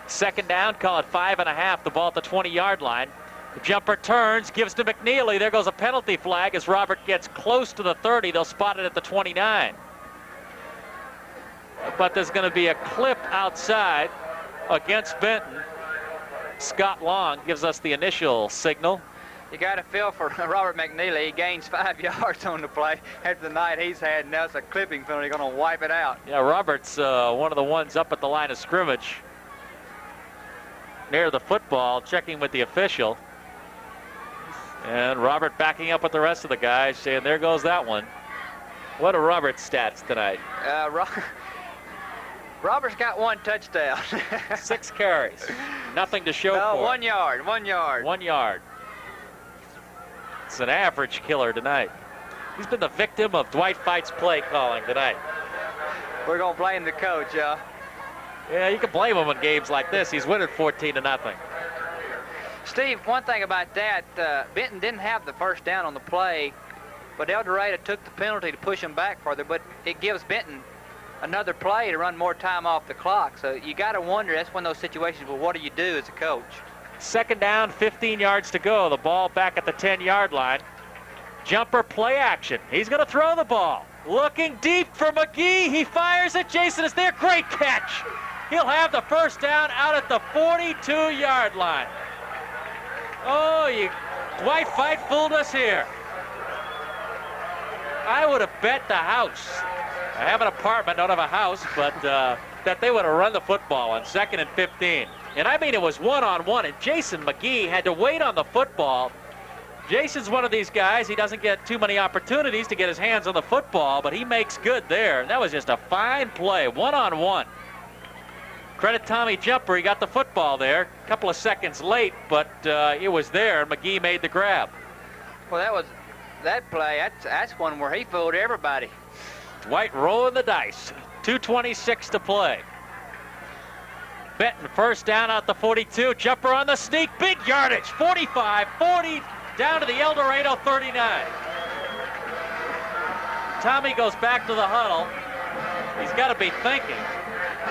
2nd down, call it 5.5. The ball at the 20-yard line. The jumper turns, gives to McNeely. There goes a penalty flag as Robert gets close to the 30. They'll spot it at the 29. But there's going to be a clip outside against Benton. Scott Long gives us the initial signal. You got to feel for Robert McNeely. He gains 5 yards on the play after the night he's had. Now it's a clipping penalty. Going to wipe it out. Yeah, Robert's one of the ones up at the line of scrimmage near the football, checking with the official. And Robert backing up with the rest of the guys, saying, there goes that one. What are Robert's stats tonight? Robert's got 1 touchdown. 6 carries. Nothing to show for 1 yard, 1 yard. 1 yard. It's an average killer tonight. He's been the victim of Dwight Fite's play calling tonight. We're going to blame the coach, yeah. Yeah, you can blame him in games like this. He's winning 14-0. Steve, one thing about that, Benton didn't have the first down on the play, but El Dorado took the penalty to push him back further, but it gives Benton another play to run more time off the clock. So you got to wonder, that's one of those situations, well, what do you do as a coach? 2nd down, 15 yards to go. The ball back at the 10-yard line. Jumper play action. He's going to throw the ball. Looking deep for McGee. He fires it. Jason is there. Great catch. He'll have the first down out at the 42-yard line. Oh, Dwight Fite fooled us here. I would have bet the house. I have an apartment, don't have a house, but that they would have run the football on 2nd and 15. And I mean, it was one-on-one, and Jason McGee had to wait on the football. Jason's one of these guys, he doesn't get too many opportunities to get his hands on the football, but he makes good there. That was just a fine play, one-on-one. Credit Tommy Jumper, he got the football there. A couple of seconds late, but it was there, and McGee made the grab. Well, that play, that's one where he fooled everybody. Dwight rolling the dice. 2:26 to play. Benton first down out the 42. Jumper on the sneak. Big yardage. 45, 40, down to the El Dorado 39. Tommy goes back to the huddle. He's got to be thinking,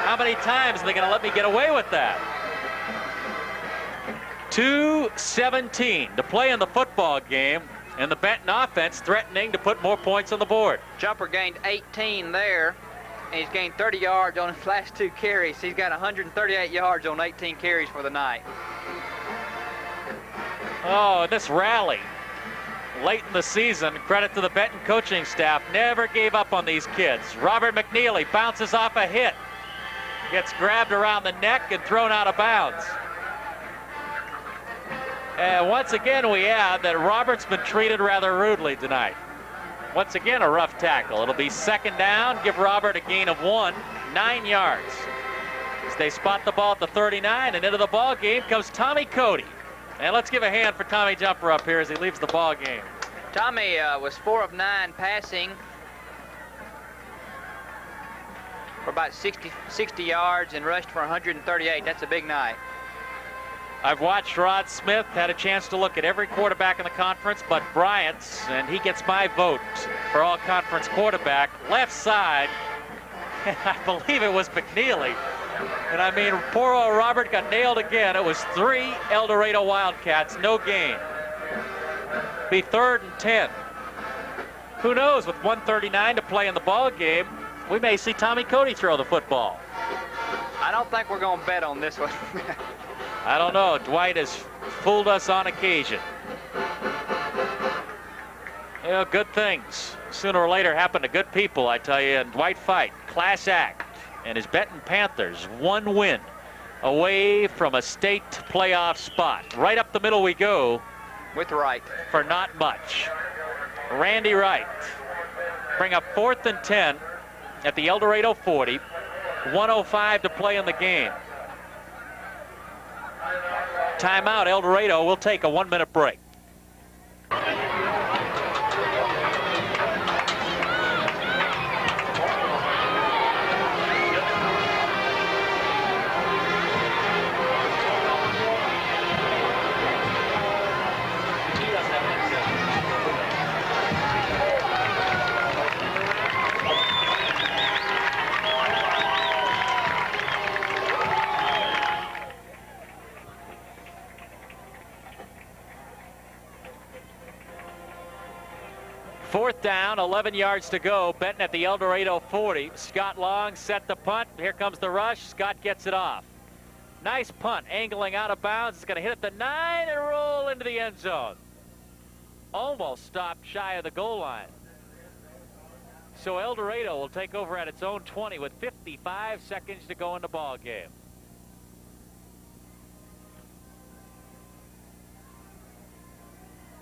how many times are they going to let me get away with that? 2:17 to play in the football game, and the Benton offense threatening to put more points on the board. Jumper gained 18 there, and he's gained 30 yards on his last 2 carries. He's got 138 yards on 18 carries for the night. Oh, this rally late in the season, credit to the Benton coaching staff, never gave up on these kids. Robert McNeely bounces off a hit, gets grabbed around the neck and thrown out of bounds. And once again, we add that Robert's been treated rather rudely tonight. Once again, a rough tackle. It'll be 2nd down, give Robert a gain of 1, 9 yards. As they spot the ball at the 39, and into the ball game comes Tommy Cody. And let's give a hand for Tommy Jumper up here as he leaves the ball game. Tommy was 4 of 9 passing for about 60 yards and rushed for 138. That's a big night. I've watched Rod Smith, had a chance to look at every quarterback in the conference but Bryant's, and he gets my vote for all-conference quarterback. Left side, I believe it was McNeely. And I mean, poor old Robert got nailed again. It was 3 El Dorado Wildcats, no gain. Be 3rd and 10. Who knows, with 1:39 to play in the ball game, we may see Tommy Cody throw the football. I don't think we're going to bet on this one. I don't know. Dwight has fooled us on occasion. You know, good things sooner or later happen to good people, I tell you. And Dwight Fite, class act, and his Benton Panthers, 1 win away from a state playoff spot. Right up the middle we go. With Wright. For not much. Randy Wright. Bring up 4th and 10 at the El Dorado 40. 1:05 to play in the game. Timeout. El Dorado will take a 1-minute break. Fourth down, 11 yards to go. Benton at the El Dorado 40. Scott Long set the punt. Here comes the rush. Scott gets it off. Nice punt, angling out of bounds. It's going to hit at the 9 and roll into the end zone. Almost stopped shy of the goal line. So El Dorado will take over at its own 20 with 55 seconds to go in the ball game.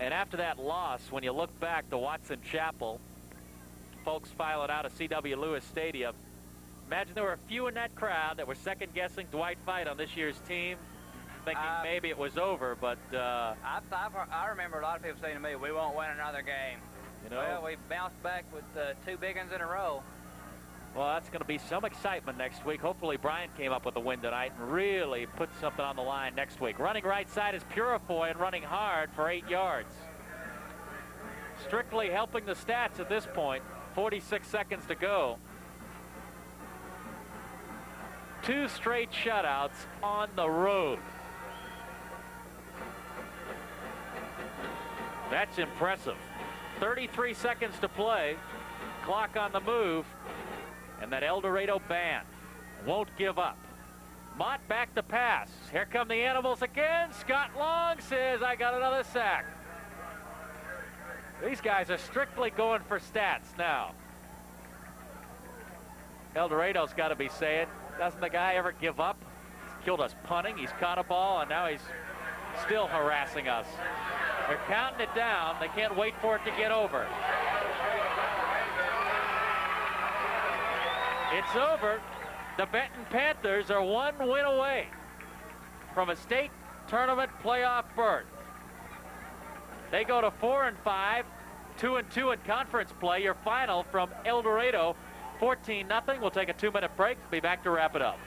And after that loss, when you look back to Watson Chapel, folks filing out of C.W. Lewis Stadium, imagine there were a few in that crowd that were second-guessing Dwight Fite on this year's team, thinking maybe it was over, but... I remember a lot of people saying to me, we won't win another game. You know, well, we bounced back with 2 big ones in a row. Well, that's going to be some excitement next week. Hopefully Bryant came up with a win tonight and really put something on the line next week. Running right side is Purifoy and running hard for 8 yards. Strictly helping the stats at this point. 46 seconds to go. 2 straight shutouts on the road. That's impressive. 33 seconds to play. Clock on the move. And that El Dorado band won't give up. Mott back to pass. Here come the Animals again. Scott Long says, I got another sack. These guys are strictly going for stats now. El Dorado's got to be saying, doesn't the guy ever give up? He's killed us punting. He's caught a ball, and now he's still harassing us. They're counting it down. They can't wait for it to get over. It's over. The Benton Panthers are 1 win away from a state tournament playoff berth. They go to 4-5, 2-2 in conference play. Your final from El Dorado, 14-0. We'll take a 2-minute break. Be back to wrap it up.